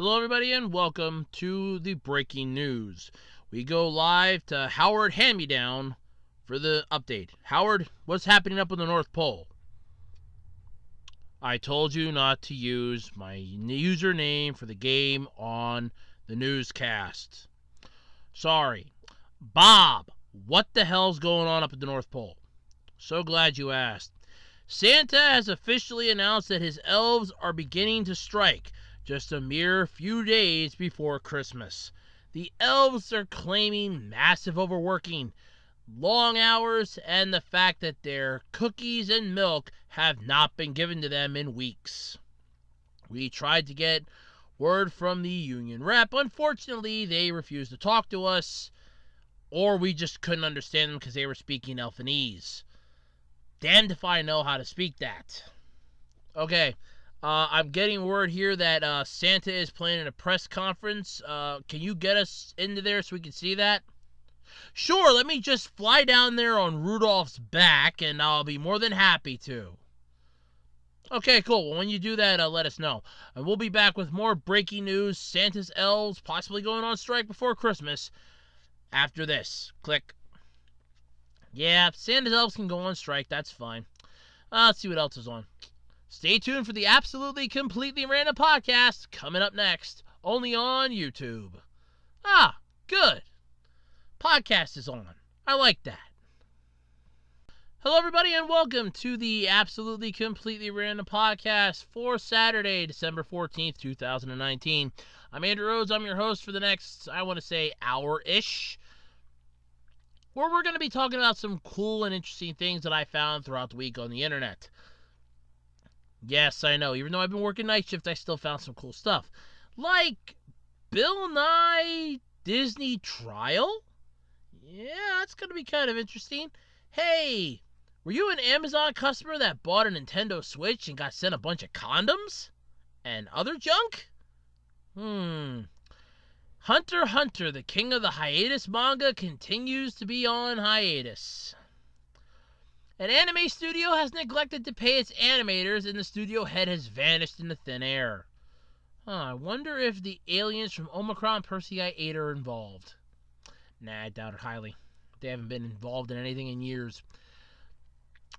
Hello, everybody, and welcome to the breaking news. We go live to Howard Hand-Me-Down for the update. Howard, what's happening up in the North Pole? I told you not to use my username for the game on the newscast. Sorry. Bob, what the hell's going on up at the North Pole? So glad you asked. Santa has officially announced that his elves are beginning to strike just a mere few days before Christmas. The elves are claiming massive overworking, long hours, and the fact that their cookies and milk have not been given to them in weeks. We tried to get word from the union rep. Unfortunately, they refused to talk to us, or we just couldn't understand them because they were speaking Elfinese. Damned if I know how to speak that. Okay. I'm getting word here that Santa is planning a press conference. Can you get us into there so we can see that? Sure, let me just fly down there on Rudolph's back, and I'll be more than happy to. Okay, cool. Well, when you do that, let us know. And we'll be back with more breaking news. Santa's elves possibly going on strike before Christmas. After this. Click. Yeah, Santa's elves can go on strike. That's fine. Let's see what else is on. Stay tuned for the absolutely completely random podcast coming up next, only on YouTube. Good. Podcast is on. I like that. Hello, everybody, and welcome to the absolutely completely random podcast for Saturday, December 14th, 2019. I'm Andrew Rhodes. I'm your host for the next, hour-ish, where we're going to be talking about some cool and interesting things that I found throughout the week on the internet. Yes, I know. Even though I've been working night shift, I still found some cool stuff. Like Bill Nye Disney Trial? Yeah, that's going to be kind of interesting. Hey, were you an Amazon customer that bought a Nintendo Switch and got sent a bunch of condoms? And other junk? Hunter x Hunter, the king of the hiatus manga, continues to be on hiatus. An anime studio has neglected to pay its animators, and the studio head has vanished into thin air. I wonder if the aliens from Omicron Persei 8 are involved. Nah, I doubt it highly. They haven't been involved in anything in years.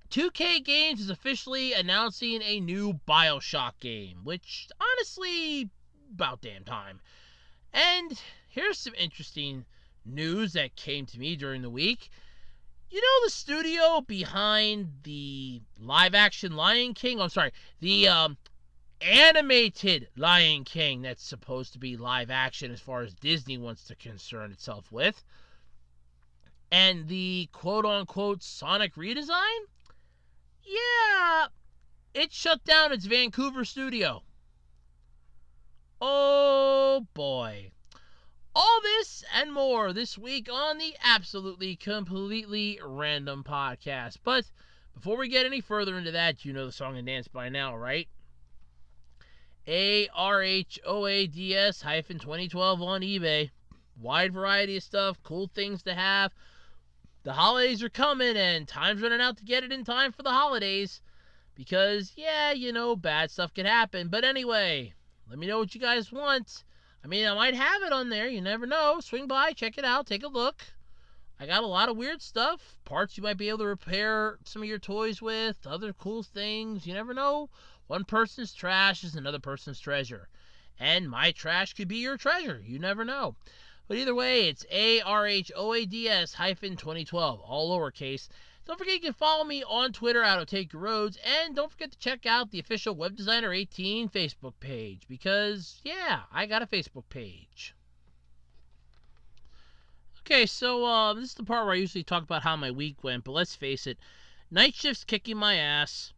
2K Games is officially announcing a new Bioshock game, which, honestly, about damn time. And here's some interesting news that came to me during the week. You know the studio behind the live-action Lion King? The animated Lion King that's supposed to be live-action as far as Disney wants to concern itself with. And the quote-unquote Sonic redesign? Yeah, it shut down its Vancouver studio. Oh boy. All this and more this week on the absolutely completely random podcast. But before we get any further into that, you know the song and dance by now, right? ARHOADS-2012 on eBay. Wide variety of stuff, cool things to have. The holidays are coming and time's running out to get it in time for the holidays. Because, yeah, bad stuff can happen. But anyway, let me know what you guys want. I might have it on there. You never know. Swing by, check it out, take a look. I got a lot of weird stuff. Parts you might be able to repair some of your toys with. Other cool things. You never know. One person's trash is another person's treasure. And my trash could be your treasure. You never know. But either way, it's ARHOADS-2012. All lowercase. Don't forget you can follow me on Twitter at @OTakeYourRoads, and don't forget to check out the official Web Designer 18 Facebook page, because, yeah, I got a Facebook page. Okay, so this is the part where I usually talk about how my week went, but let's face it, night shift's kicking my ass.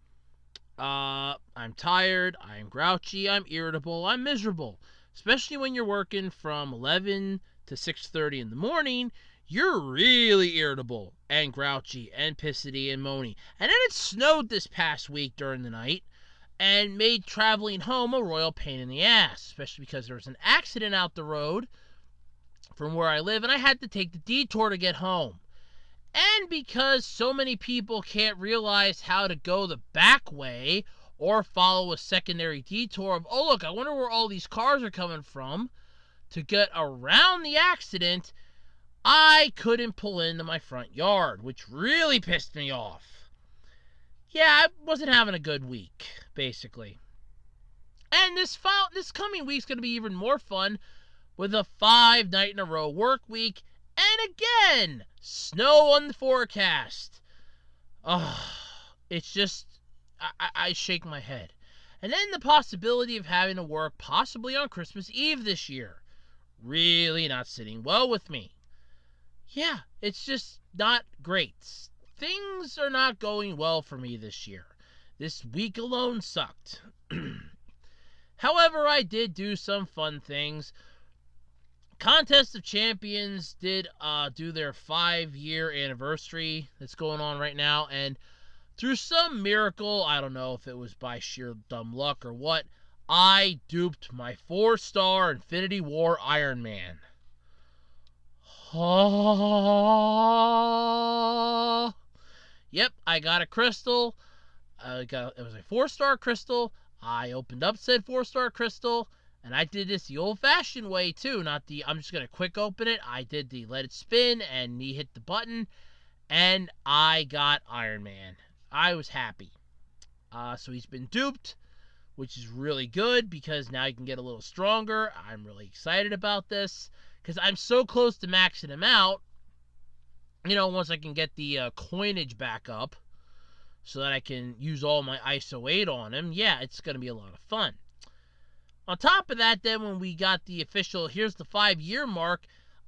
I'm tired, I'm grouchy, I'm irritable, I'm miserable, especially when you're working from 11 to 6:30 in the morning. You're really irritable and grouchy and pissity and moany. And then it snowed this past week during the night and made traveling home a royal pain in the ass, especially because there was an accident out the road from where I live and I had to take the detour to get home. And because so many people can't realize how to go the back way or follow a secondary detour of, oh look, I wonder where all these cars are coming from, to get around the accident, I couldn't pull into my front yard, which really pissed me off. Yeah, I wasn't having a good week, basically. And this coming week's going to be even more fun with a 5-night-in-a-row work week. And again, snow on the forecast. It's just, I shake my head. And then the possibility of having to work possibly on Christmas Eve this year. Really not sitting well with me. Yeah, it's just not great. Things are not going well for me this year. This week alone sucked. However, I did do some fun things. Contest of Champions did do their 5-year anniversary that's going on right now, and through some miracle, I don't know if it was by sheer dumb luck or what, I duped my 4-star Infinity War Iron Man. Yep, I got a crystal. It was a 4-star crystal. I opened up said 4-star crystal, and I did this the old-fashioned way too, not the I'm just going to quick open it. I did the let it spin, and he hit the button, and I got Iron Man. I was happy. So he's been duped, which is really good because now he can get a little stronger. I'm really excited about this because I'm so close to maxing him out. You know, once I can get the coinage back up so that I can use all my ISO 8 on him, yeah, it's going to be a lot of fun. On top of that, then, when we got the official, here's the 5-year mark,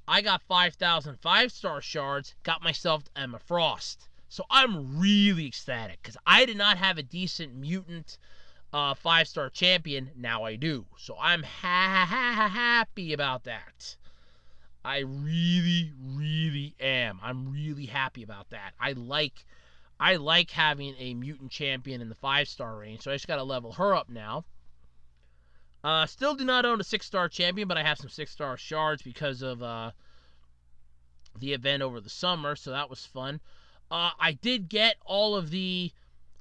I got 5,000 5-star shards, got myself Emma Frost. So I'm really ecstatic because I did not have a decent mutant 5-star champion. Now I do. So I'm happy about that. I really, really am. I'm really happy about that. I like having a mutant champion in the 5-star range, so I just got to level her up now. Still do not own a 6-star champion, but I have some 6-star shards because of the event over the summer, so that was fun. I did get all of the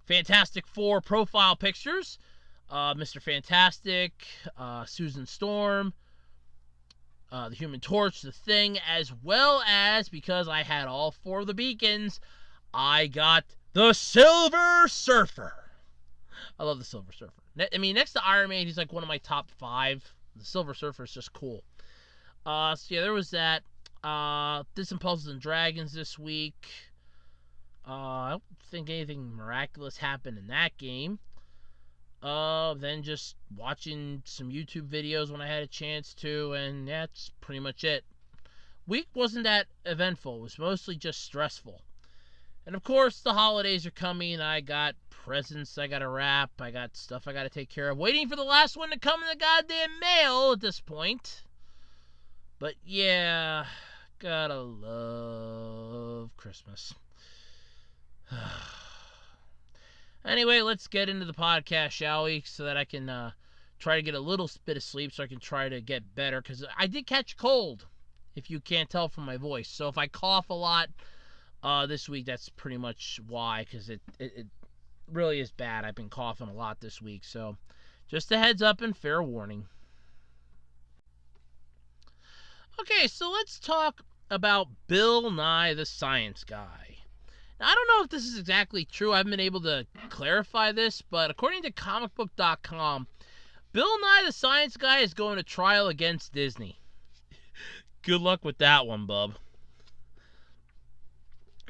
Fantastic Four profile pictures. Mr. Fantastic, Susan Storm, the Human Torch, the Thing, as well as, because I had all 4 of the beacons, I got the Silver Surfer. I love the Silver Surfer. I mean, next to Iron Man, he's like one of my top 5. The Silver Surfer is just cool. So yeah, there was that. Did some Puzzles and Dragons this week. I don't think anything miraculous happened in that game. Then just watching some YouTube videos when I had a chance to, and that's pretty much it. Week wasn't that eventful. It was mostly just stressful. And of course, the holidays are coming. I got presents I gotta wrap. I got stuff I gotta take care of. Waiting for the last one to come in the goddamn mail at this point. But yeah, gotta love Christmas. Anyway, let's get into the podcast, shall we? So that I can try to get a little bit of sleep so I can try to get better. Because I did catch a cold, if you can't tell from my voice. So if I cough a lot this week, that's pretty much why. Because it really is bad. I've been coughing a lot this week. So just a heads up and fair warning. Okay, so let's talk about Bill Nye the Science Guy. Now, I don't know if this is exactly true. I haven't been able to clarify this, but according to comicbook.com, Bill Nye the Science Guy is going to trial against Disney. Good luck with that one, bub.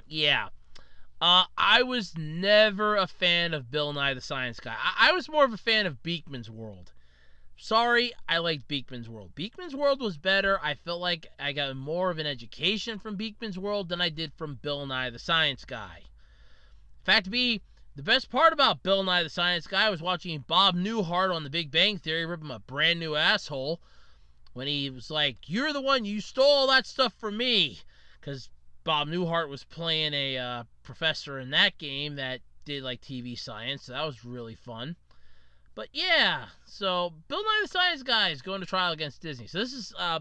Yeah. I was never a fan of Bill Nye the Science Guy. I was more of a fan of Beakman's World. Sorry, I liked Beakman's World. Beakman's World was better. I felt like I got more of an education from Beakman's World than I did from Bill Nye the Science Guy. Fact be, the best part about Bill Nye the Science Guy was watching Bob Newhart on The Big Bang Theory rip him a brand new asshole when he was like, "You're the one, you stole all that stuff from me." Because Bob Newhart was playing a professor in that game that did like TV science, so that was really fun. But yeah, so Bill Nye the Science Guy is going to trial against Disney. So this is, I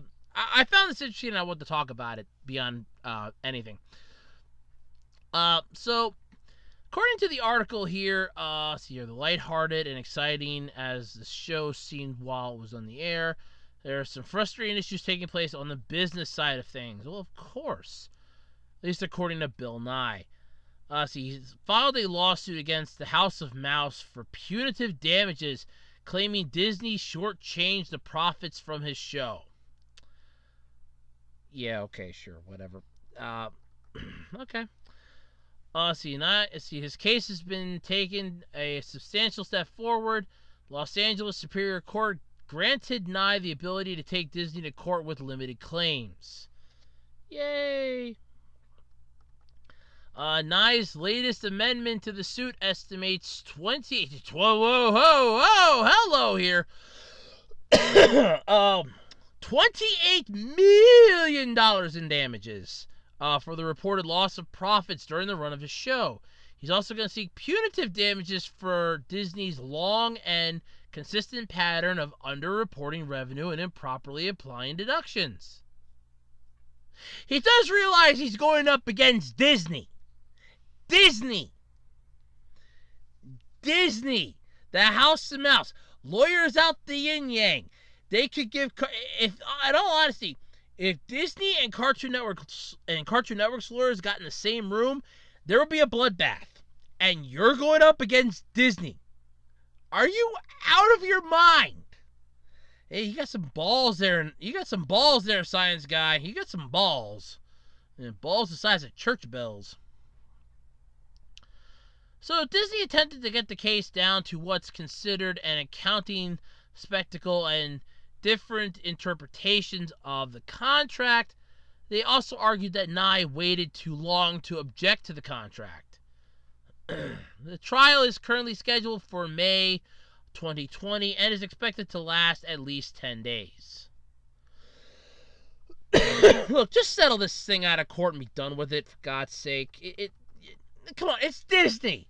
found this interesting and I wanted to talk about it beyond anything. So According to the article here, the lighthearted and exciting as the show seemed while it was on the air, there are some frustrating issues taking place on the business side of things. Well, of course. At least according to Bill Nye. He's filed a lawsuit against the House of Mouse for punitive damages, claiming Disney shortchanged the profits from his show. Yeah, okay, sure, whatever. Okay. His case has been taken a substantial step forward. Los Angeles Superior Court granted Nye the ability to take Disney to court with limited claims. Yay! Nye's latest amendment to the suit estimates hello here. $28 million in damages for the reported loss of profits during the run of his show. He's also going to seek punitive damages for Disney's long and consistent pattern of underreporting revenue and improperly applying deductions. He does realize he's going up against Disney. The House of Mouse. Lawyers out the yin-yang. They could give, in all honesty, if Disney and Cartoon Network's lawyers got in the same room, there would be a bloodbath. And you're going up against Disney. Are you out of your mind? Hey, you got some balls there. Science guy. You got some balls. And balls the size of church bells. So Disney attempted to get the case down to what's considered an accounting spectacle and different interpretations of the contract. They also argued that Nye waited too long to object to the contract. The trial is currently scheduled for May 2020 and is expected to last at least 10 days. Look, just settle this thing out of court and be done with it, for God's sake. Come on, it's Disney.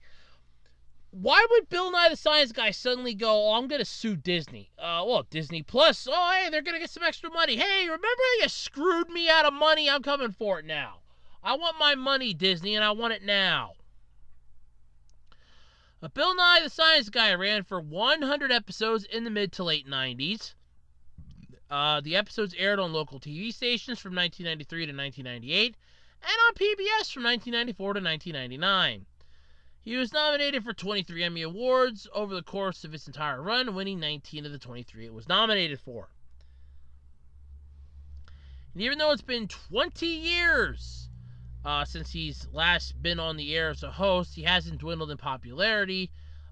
Why would Bill Nye the Science Guy suddenly go, I'm going to sue Disney? Disney Plus, hey, they're going to get some extra money. Hey, remember how you screwed me out of money? I'm coming for it now. I want my money, Disney, and I want it now. Bill Nye the Science Guy ran for 100 episodes in the mid to late 90s. The episodes aired on local TV stations from 1993 to 1998 and on PBS from 1994 to 1999. He was nominated for 23 Emmy Awards over the course of its entire run, winning 19 of the 23 it was nominated for. And even though it's been 20 years since he's last been on the air as a host, he hasn't dwindled in popularity.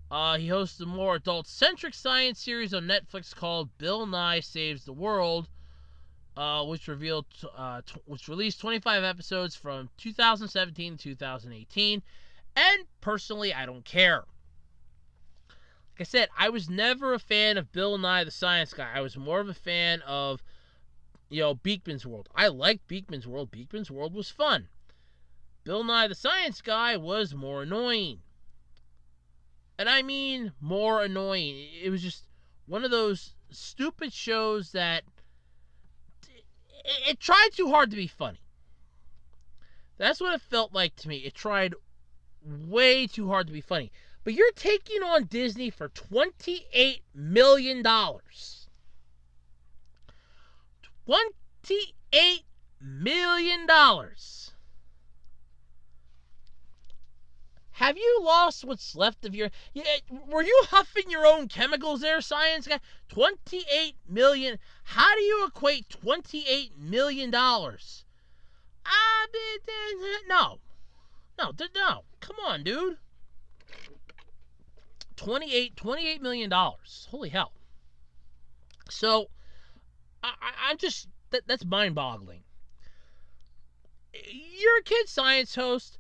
He hosts a more adult-centric science series on Netflix called Bill Nye Saves the World, which released 25 episodes from 2017 to 2018. And personally, I don't care. Like I said, I was never a fan of Bill Nye the Science Guy. I was more of a fan of, Beakman's World. I liked Beakman's World. Beakman's World was fun. Bill Nye the Science Guy was more annoying. And I mean more annoying. It was just one of those stupid shows that it tried too hard to be funny. That's what it felt like to me. It tried way too hard to be funny. But you're taking on Disney for $28 million. $28 million. Have you lost what's left of your... Were you huffing your own chemicals there, science guy? $28 million. How do you equate $28 million? No. No. Come on, dude. $28 million. Holy hell. So, I'm just... That's mind-boggling. You're a kid science host.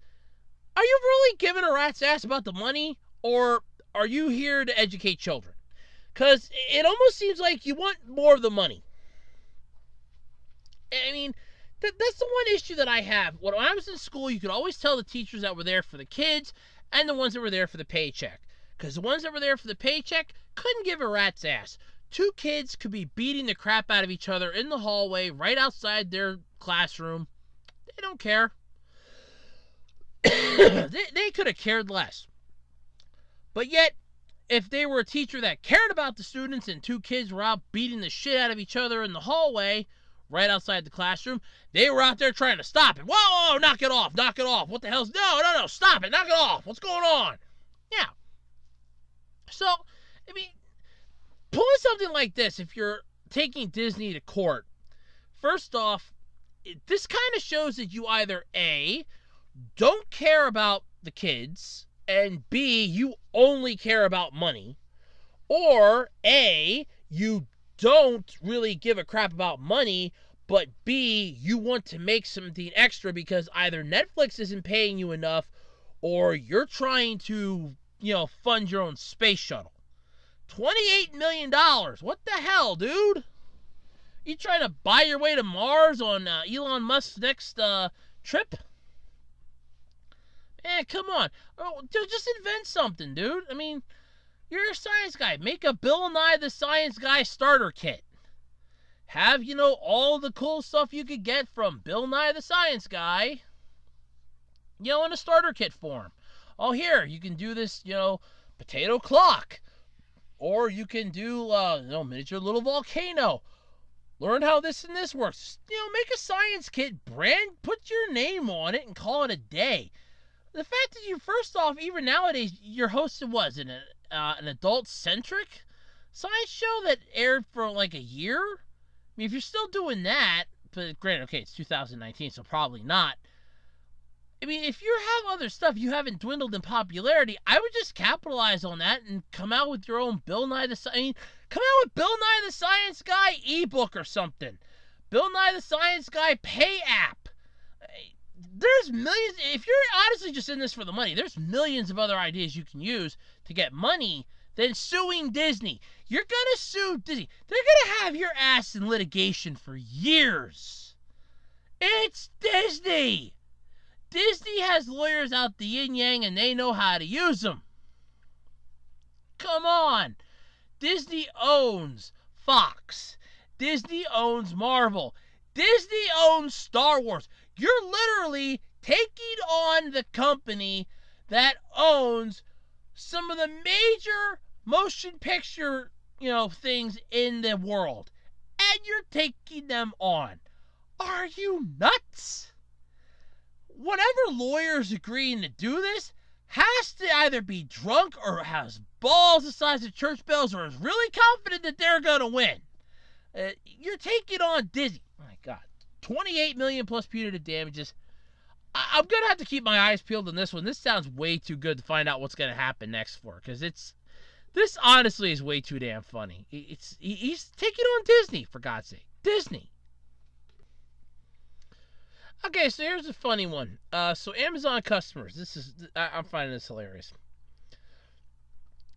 Are you really giving a rat's ass about the money, or are you here to educate children? Because it almost seems like you want more of the money. I mean, that's the one issue that I have. When I was in school, you could always tell the teachers that were there for the kids and the ones that were there for the paycheck. Because the ones that were there for the paycheck couldn't give a rat's ass. Two kids could be beating the crap out of each other in the hallway right outside their classroom. They don't care. They could have cared less. But yet, if they were a teacher that cared about the students and two kids were out beating the shit out of each other in the hallway right outside the classroom, they were out there trying to stop it. Whoa, knock it off, knock it off. What the hell's... No, stop it, knock it off. What's going on? Yeah. So, I mean, pulling something like this, if you're taking Disney to court, first off, this kind of shows that you either A, don't care about the kids, and B, you only care about money, or A, you don't really give a crap about money, but B, you want to make something extra because either Netflix isn't paying you enough or you're trying to, fund your own space shuttle. $28 million. What the hell, dude? You trying to buy your way to Mars on Elon Musk's next trip? Man, come on. Oh, dude, just invent something, dude. I mean, you're a science guy. Make a Bill Nye the Science Guy starter kit. Have, all the cool stuff you could get from Bill Nye the Science Guy, in a starter kit form. Oh, here, you can do this, potato clock. Or you can do, miniature little volcano. Learn how this and this works. Make a science kit, put your name on it, and call it a day. The fact that you, first off, even nowadays, your host was an adult-centric science show that aired for like a year. I mean, if you're still doing that, but granted, okay, it's 2019, so probably not. I mean, if you have other stuff, you haven't dwindled in popularity, I would just capitalize on that and come out with your own Bill Nye the come out with Bill Nye the Science Guy ebook or something. Bill Nye the Science Guy pay app. There's millions. If you're honestly just in this for the money, there's millions of other ideas you can use to get money than suing Disney. You're going to sue Disney. They're going to have your ass in litigation for years. It's Disney. Disney has lawyers out the yin-yang and they know how to use them. Come on. Disney owns Fox. Disney owns Marvel. Disney owns Star Wars. You're literally taking on the company that owns some of the major motion picture, things in the world. And you're taking them on. Are you nuts? Whatever lawyer's agreeing to do this has to either be drunk or has balls the size of church bells or is really confident that they're going to win. You're taking on Disney. My God. 28 million plus punitive damages. I'm going to have to keep my eyes peeled on this one. This sounds way too good to find out what's going to happen next for, because this honestly is way too damn funny. He's taking on Disney, for God's sake. Disney. Okay, so here's a funny one. So Amazon customers, I'm finding this hilarious.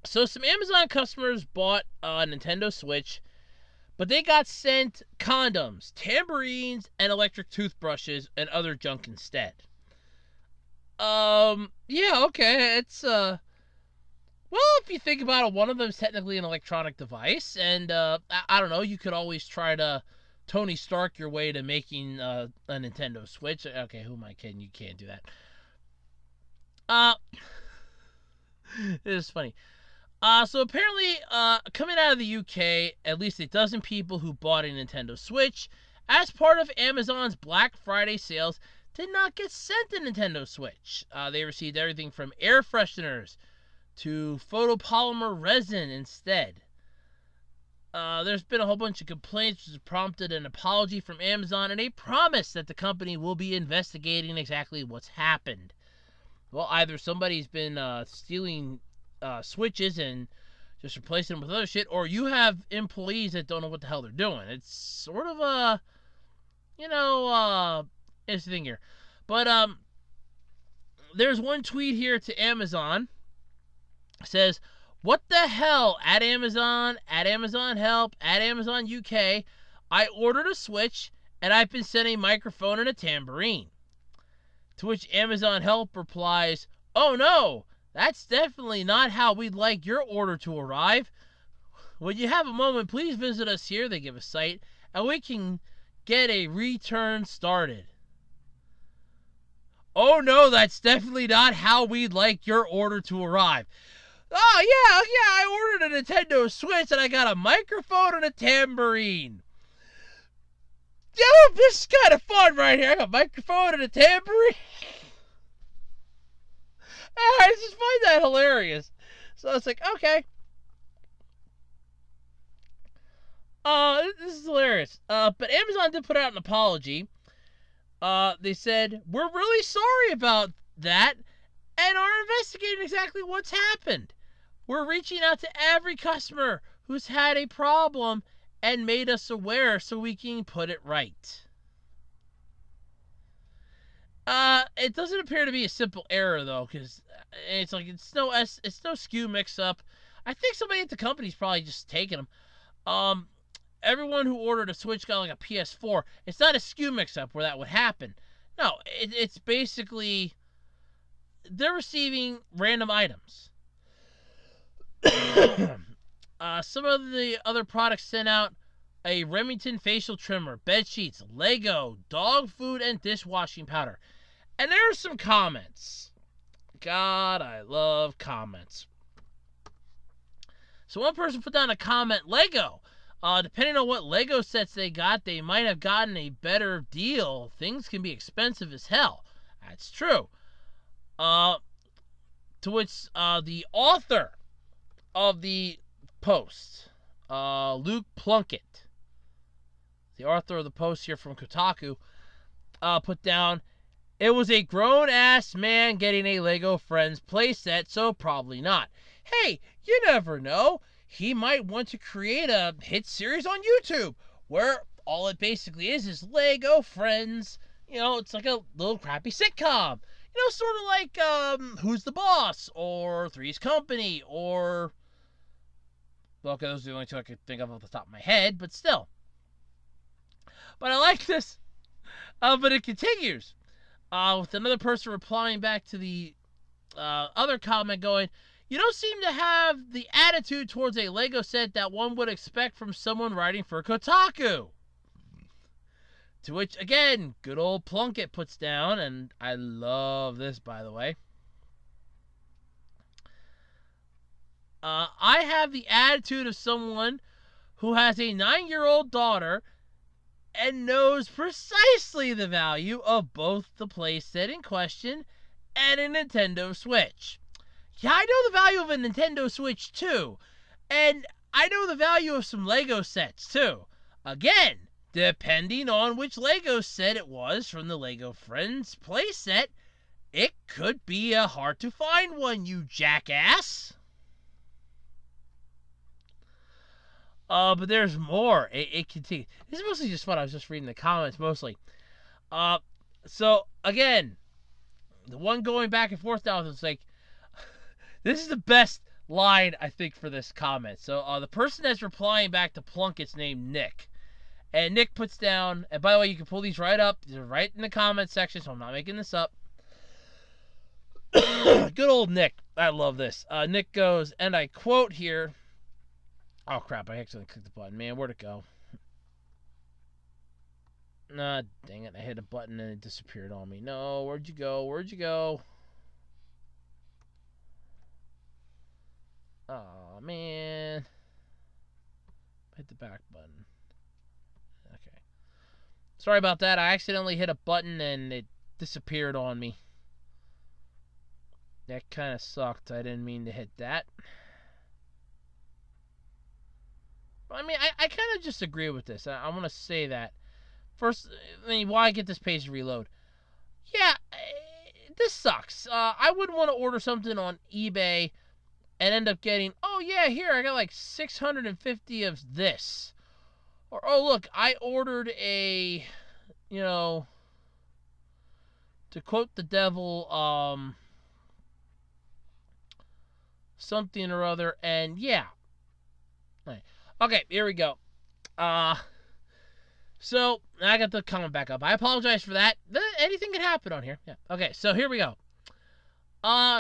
So some Amazon customers bought a Nintendo Switch, but they got sent condoms, tambourines, and electric toothbrushes and other junk instead. Yeah, okay, it's, well, if you think about it, one of them is technically an electronic device, and, I don't know, you could always try to Tony Stark your way to making a Nintendo Switch. Okay, who am I kidding? You can't do that. It is funny. So apparently, coming out of the UK, at least a dozen people who bought a Nintendo Switch as part of Amazon's Black Friday sales did not get sent a Nintendo Switch. They received everything from air fresheners to photopolymer resin instead. There's been a whole bunch of complaints, which has prompted an apology from Amazon and a promise that the company will be investigating exactly what's happened. Well, either somebody's been stealing switches and just replacing them with other shit, or you have employees that don't know what the hell they're doing. It's sort of a, interesting here. But there's one tweet here to Amazon. It says, "What the hell, at Amazon help, at Amazon UK, I ordered a Switch and I've been sent a microphone and a tambourine." To which Amazon help replies, "Oh no, that's definitely not how we'd like your order to arrive. When you have a moment, please visit us here," they give a site, "and we can get a return started." Oh no, that's definitely not how we'd like your order to arrive. Oh yeah, I ordered a Nintendo Switch and I got a microphone and a tambourine. Dude, this is kind of fun right here. I got a microphone and a tambourine. I just find that hilarious. So it's like, okay. This is hilarious. But Amazon did put out an apology. They said, we're really sorry about that and are investigating exactly what's happened. We're reaching out to every customer who's had a problem and made us aware so we can put it right. It doesn't appear to be a simple error though, because it's no SKU mix-up. I think somebody at the company's probably just taking them. Everyone who ordered a Switch got like a PS4. It's not a SKU mix-up where that would happen. No, it's basically they're receiving random items. Some of the other products sent out a Remington facial trimmer, bed sheets, Lego, dog food, and dishwashing powder. And there are some comments. God, I love comments. So one person put down a comment, Lego. Depending on what Lego sets they got, they might have gotten a better deal. Things can be expensive as hell. That's true. To which the author of the post, Luke Plunkett, the author of the post here from Kotaku, put down, it was a grown-ass man getting a Lego Friends playset, so probably not. Hey, you never know. He might want to create a hit series on YouTube where all it basically is Lego Friends. You know, it's like a little crappy sitcom. You know, sort of like Who's the Boss or Three's Company or... Well, okay, those are the only two I could think of off the top of my head, but still. But I like this. But it continues. With another person replying back to the other comment going, you don't seem to have the attitude towards a Lego set that one would expect from someone writing for Kotaku. To which, again, good old Plunkett puts down, and I love this, by the way. I have the attitude of someone who has a 9-year-old daughter and knows precisely the value of both the playset in question and a Nintendo Switch. Yeah, I know the value of a Nintendo Switch too, and I know the value of some Lego sets too. Again, depending on which Lego set it was from the Lego Friends playset, it could be a hard to find one, you jackass. But there's more. It continues. This is mostly just fun. I was just reading the comments mostly. So again, the one going back and forth now is like, this is the best line I think for this comment. So the person that's replying back to Plunkett's named Nick, and Nick puts down. And by the way, you can pull these right up. These are right in the comment section, so I'm not making this up. Good old Nick. I love this. Nick goes, and I quote here. Oh, crap. I accidentally clicked the button. Man, where'd it go? Nah, dang it. I hit a button and it disappeared on me. No, where'd you go? Where'd you go? Oh, man. Hit the back button. Okay. Sorry about that. I accidentally hit a button and it disappeared on me. That kind of sucked. I didn't mean to hit that. I mean, I kind of just agree with this. I want to say that. First, I mean, why get this page to reload? Yeah, this sucks. I wouldn't want to order something on eBay and end up getting, oh yeah, here, I got like 650 of this. Or, oh look, I ordered a, you know, to quote the devil, something or other, and yeah. Okay, here we go. So, I got the comment back up. I apologize for that. Anything can happen on here. Yeah. Okay, so here we go.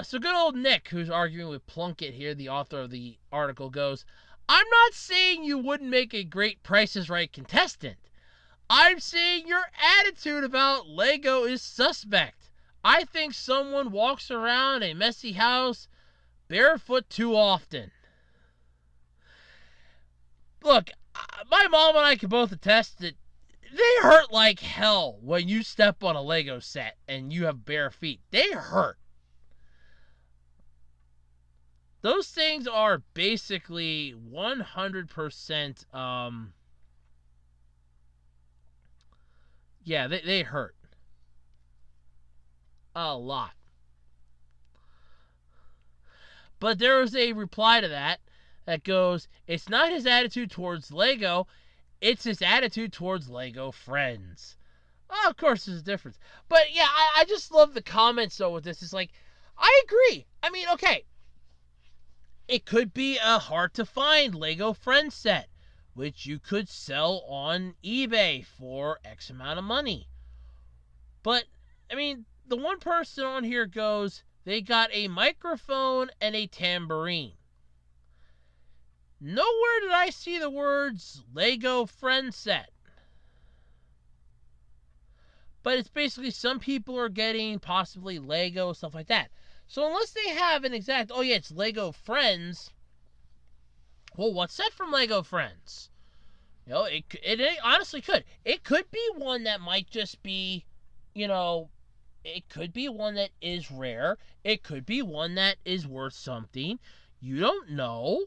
So good old Nick, who's arguing with Plunkett here, the author of the article, goes, I'm not saying you wouldn't make a great Price is Right contestant. I'm saying your attitude about Lego is suspect. I think someone walks around a messy house barefoot too often. Look, my mom and I can both attest that they hurt like hell when you step on a Lego set and you have bare feet. They hurt. Those things are basically 100%, yeah, they hurt. A lot. But there was a reply to that goes, it's not his attitude towards Lego, it's his attitude towards Lego friends. Oh, of course there's a difference. But yeah, I just love the comments though with this. It's like, I agree. I mean, okay, it could be a hard to find Lego friend set, which you could sell on eBay for X amount of money. But, I mean, the one person on here goes, they got a microphone and a tambourine. Nowhere did I see the words Lego friend set. But it's basically some people are getting possibly Lego, stuff like that. So unless they have an exact, oh yeah, it's Lego Friends. Well, what's set from Lego Friends? You know, it honestly could. It could be one that might just be, you know, it could be one that is rare. It could be one that is worth something. You don't know.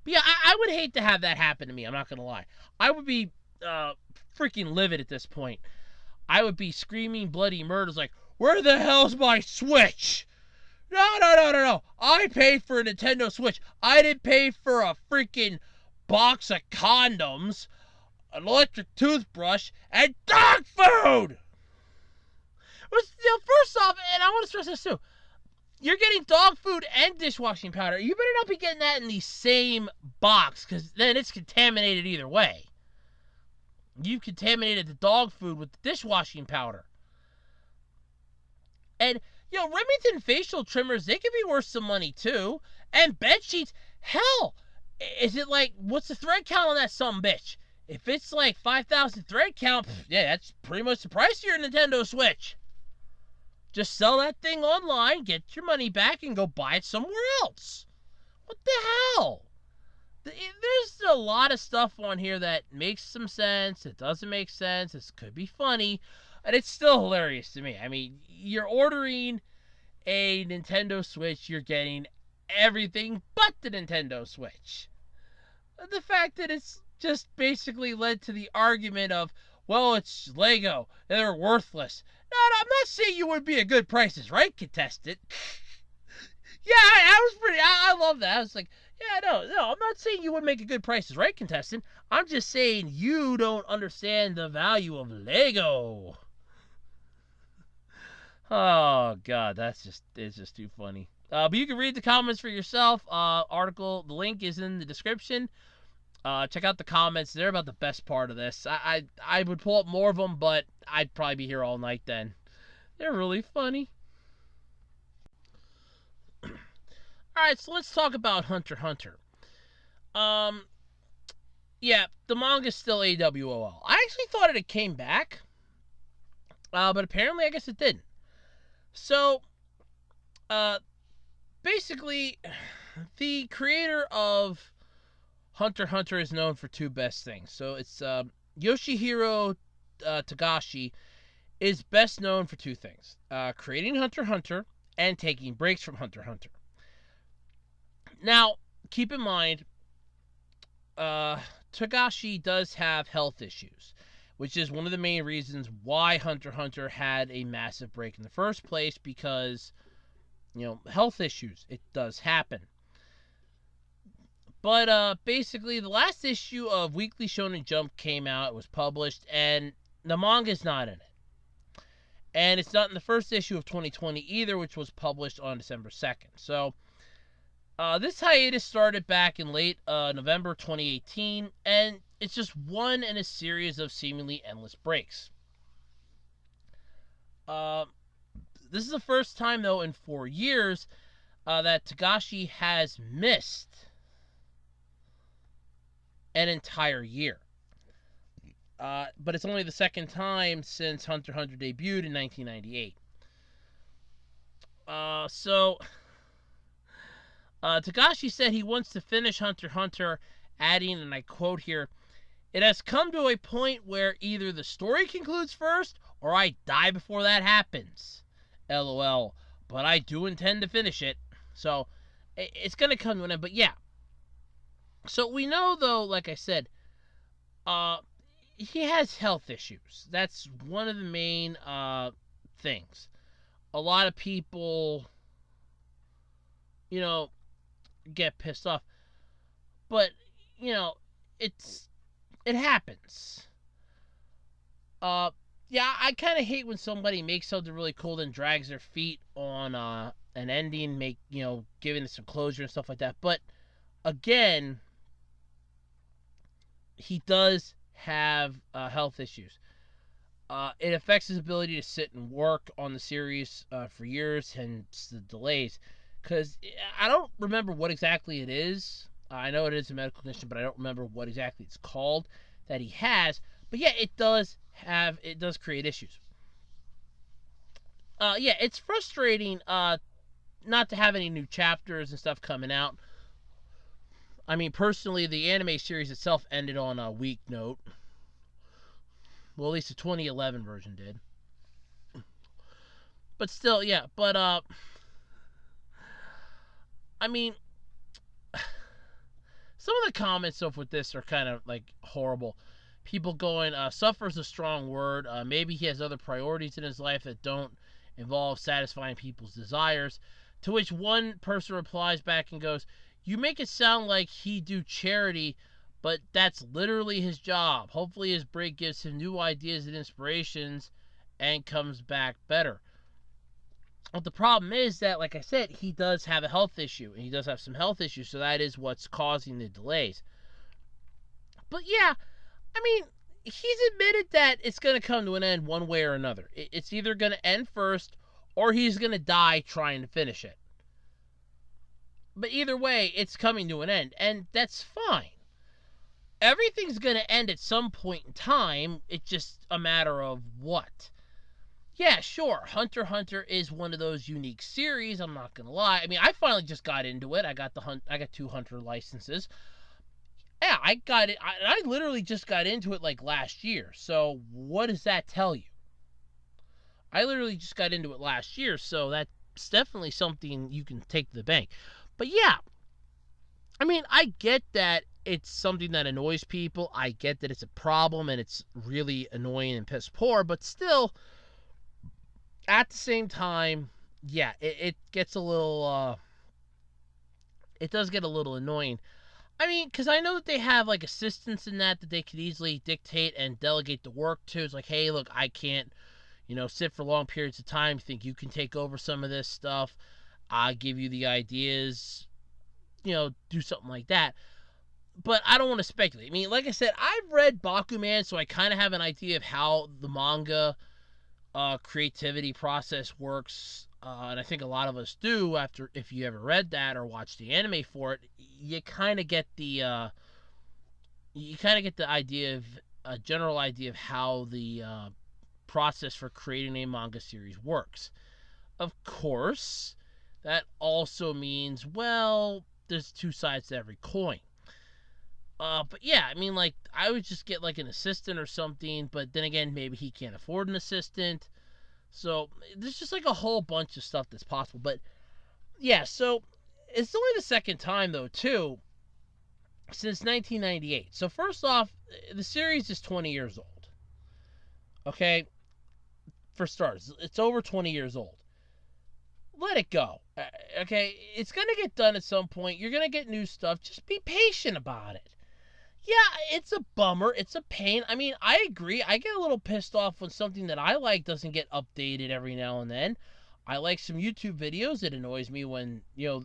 But yeah, I would hate to have that happen to me. I'm not going to lie. I would be freaking livid at this point. I would be screaming bloody murders like, where the hell's my Switch? No. I paid for a Nintendo Switch. I didn't pay for a freaking box of condoms, an electric toothbrush, and dog food! First off, and I want to stress this too, you're getting dog food and dishwashing powder. You better not be getting that in the same box, because then it's contaminated either way. You've contaminated the dog food with the dishwashing powder. And, you know, Remington facial trimmers, they can be worth some money too. And bed sheets, hell, is it like, what's the thread count on that sumbitch? If it's like 5,000 thread count, yeah, that's pretty much the price of your Nintendo Switch. Just sell that thing online, get your money back, and go buy it somewhere else. What the hell? There's a lot of stuff on here that makes some sense. It doesn't make sense. It could be funny. And it's still hilarious to me. I mean, you're ordering a Nintendo Switch. You're getting everything but the Nintendo Switch. The fact that it's just basically led to the argument of, well, it's Lego. And they're worthless. No, I'm not saying you would be a good Prices Right contestant. Yeah, I love that. I was like, yeah, no, I'm not saying you would make a good Prices Right contestant. I'm just saying you don't understand the value of Lego. Oh, God, it's just too funny. But you can read the comments for yourself. The link is in the description. Check out the comments. They're about the best part of this. I would pull up more of them, but I'd probably be here all night then. They're really funny. Alright, so let's talk about Hunter x Hunter. Yeah, the manga's still AWOL. I actually thought it came back. But apparently I guess it didn't. So, basically, the creator of Hunter x Hunter is known for two best things. So it's Yoshihiro Togashi is best known for two things. Creating Hunter x Hunter and taking breaks from Hunter x Hunter. Now, keep in mind, Togashi does have health issues, which is one of the main reasons why Hunter x Hunter had a massive break in the first place, because, you know, health issues, it does happen. But basically, the last issue of Weekly Shonen Jump came out, it was published, and the manga's not in it. And it's not in the first issue of 2020 either, which was published on December 2nd. So, this hiatus started back in late November 2018, and it's just one in a series of seemingly endless breaks. This is the first time, though, in 4 years that Togashi has missed an entire year. but it's only the second time since Hunter x Hunter debuted in 1998. Takashi said he wants to finish Hunter x Hunter, adding, and I quote here, "It has come to a point where either the story concludes first, or I die before that happens. LOL. But I do intend to finish it." So, it's going to come to an end. But yeah. So, we know, though, like I said, he has health issues. That's one of the main things. A lot of people, get pissed off. But, it happens. Yeah, I kind of hate when somebody makes something really cool then drags their feet on an ending, giving it some closure and stuff like that. But again, he does have health issues. It affects his ability to sit and work on the series for years, hence the delays. Because I don't remember what exactly it is. I know it is a medical condition, but I don't remember what exactly it's called that he has. But yeah, it does create issues. Yeah, it's frustrating not to have any new chapters and stuff coming out. I mean, personally, the anime series itself ended on a weak note. Well, at least the 2011 version did. But still, yeah. But, I mean, some of the comments stuff with this are kind of, horrible. People going, suffer's a strong word. Maybe he has other priorities in his life that don't involve satisfying people's desires. To which one person replies back and goes, "You make it sound like he do charity, but that's literally his job. Hopefully his break gives him new ideas and inspirations and comes back better." But the problem is that, like I said, he does have a health issue. And he does have some health issues, so that is what's causing the delays. But yeah, I mean, he's admitted that it's going to come to an end one way or another. It's either going to end first, or he's going to die trying to finish it. But either way, it's coming to an end, and that's fine. Everything's going to end at some point in time. It's just a matter of what. Yeah, sure, Hunter x Hunter is one of those unique series, I'm not going to lie. I mean, I finally just got into it. I got 2 Hunter licenses. Yeah, I got it. I literally just got into it last year. So what does that tell you? I literally just got into it last year, so that's definitely something you can take to the bank. But yeah, I mean, I get that it's something that annoys people. I get that it's a problem and it's really annoying and piss poor, but still, at the same time, yeah, it gets a little, it does get a little annoying. I mean, because I know that they have, assistants in that they could easily dictate and delegate the work to. It's like, hey, look, I can't, sit for long periods of time. Think you can take over some of this stuff. I'll give you the ideas, do something like that. But I don't want to speculate. I mean, like I said, I've read Bakuman, so I kind of have an idea of how the manga creativity process works. And I think a lot of us do if you ever read that or watched the anime for it. You kind of get the idea of a general idea of how the process for creating a manga series works. Of course, that also means, well, there's 2 sides to every coin. But yeah, I mean, I would just get an assistant or something, but then again, maybe he can't afford an assistant. So there's just a whole bunch of stuff that's possible. But yeah, so it's only the second time, though, too, since 1998. So first off, the series is 20 years old. Okay? For starters, it's over 20 years old. Let it go. Okay? It's going to get done at some point. You're going to get new stuff. Just be patient about it. Yeah, it's a bummer. It's a pain. I mean, I agree. I get a little pissed off when something that I like doesn't get updated every now and then. I like some YouTube videos. It annoys me when,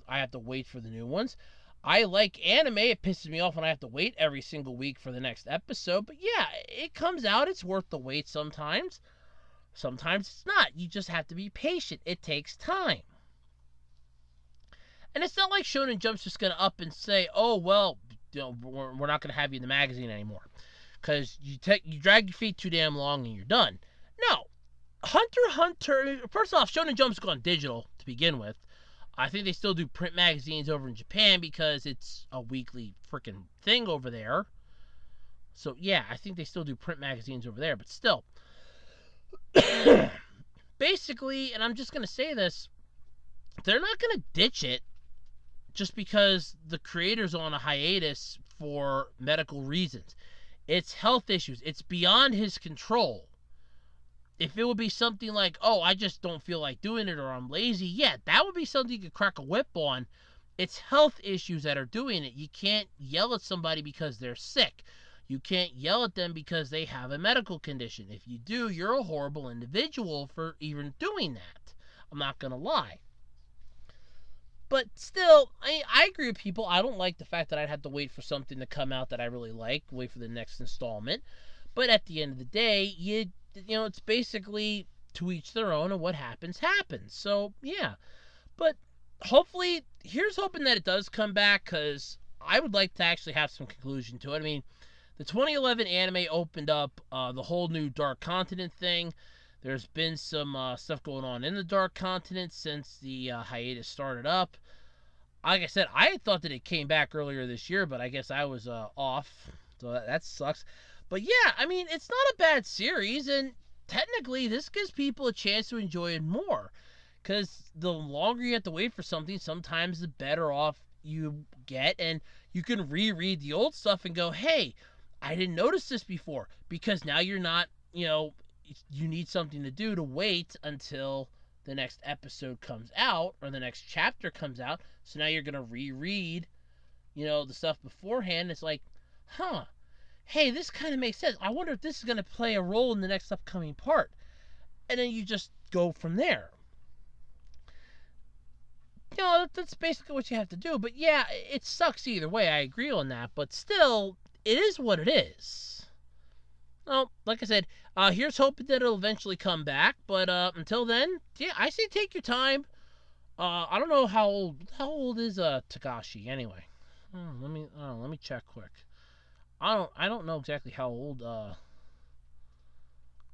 I have to wait for the new ones. I like anime. It pisses me off when I have to wait every single week for the next episode. But yeah, it comes out. It's worth the wait sometimes. Sometimes it's not. You just have to be patient. It takes time. And it's not like Shonen Jump's just going to up and say, oh, well, we're not going to have you in the magazine anymore. because you drag your feet too damn long and you're done. No, Hunter x Hunter. First off, Shonen Jump's gone digital to begin with. I think they still do print magazines over in Japan because it's a weekly freaking thing over there. So yeah, I think they still do print magazines over there, but still. Basically, and I'm just going to say this, they're not going to ditch it just because the creator's on a hiatus for medical reasons. It's health issues. It's beyond his control. If it would be something like, oh, I just don't feel like doing it or I'm lazy, yeah, that would be something you could crack a whip on. It's health issues that are doing it. You can't yell at somebody because they're sick. You can't yell at them because they have a medical condition. If you do, you're a horrible individual for even doing that. I'm not going to lie. But still, I agree with people. I don't like the fact that I'd have to wait for something to come out that I really like, wait for the next installment. But at the end of the day, you know, it's basically to each their own, and what happens, happens. So, yeah. But hopefully, here's hoping that it does come back, because I would like to actually have some conclusion to it. I mean, the 2011 anime opened up the whole new Dark Continent thing. There's been some stuff going on in the Dark Continent since the hiatus started up. Like I said, I thought that it came back earlier this year, but I guess I was off, so that sucks. But yeah, I mean, it's not a bad series, and technically this gives people a chance to enjoy it more. Because the longer you have to wait for something, sometimes the better off you get, and you can reread the old stuff and go, hey, I didn't notice this before, because now you're not, you need something to do to wait until the next episode comes out, or the next chapter comes out, so now you're going to reread, the stuff beforehand. It's like, hey, this kind of makes sense. I wonder if this is going to play a role in the next upcoming part. And then you just go from there. That's basically what you have to do. But yeah, it sucks either way. I agree on that. But still, it is what it is. Well, like I said, here's hoping that it'll eventually come back. But until then, yeah, I say take your time. I don't know how old is Takashi anyway. Let me check quick. I don't know exactly how old I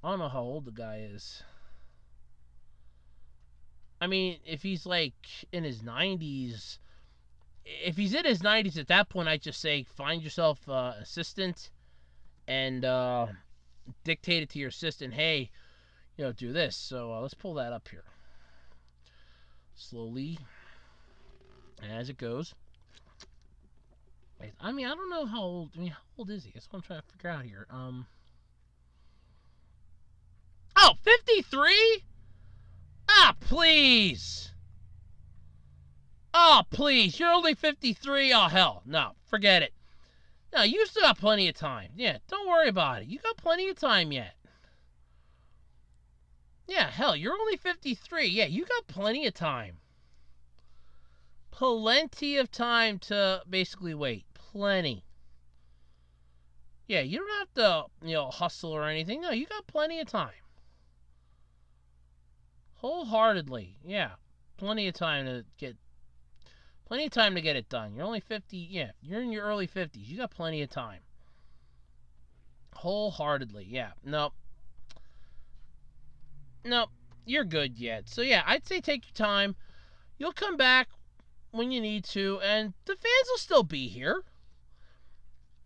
don't know how old the guy is. I mean, if he's like in his 90s, if he's in his 90s at that point, I'd just say find yourself an assistant and dictate it to your assistant, hey, do this. So let's pull that up here. Slowly as it goes. I mean, I don't know how old. How old is he? That's what I'm trying to figure out here. 53? Ah, please. Oh, please. You're only 53? Oh, hell. No, forget it. No, you still got plenty of time. Yeah, don't worry about it. You got plenty of time yet. Yeah, hell, you're only 53. Yeah, you got plenty of time. Plenty of time to basically wait. Plenty. Yeah, you don't have to, hustle or anything. No, you got plenty of time. Wholeheartedly. Yeah. Plenty of time to get it done. You're only 50. Yeah, you're in your early 50s. You got plenty of time. Wholeheartedly. Yeah. Nope. You're good yet. So yeah, I'd say take your time. You'll come back when you need to, and the fans will still be here.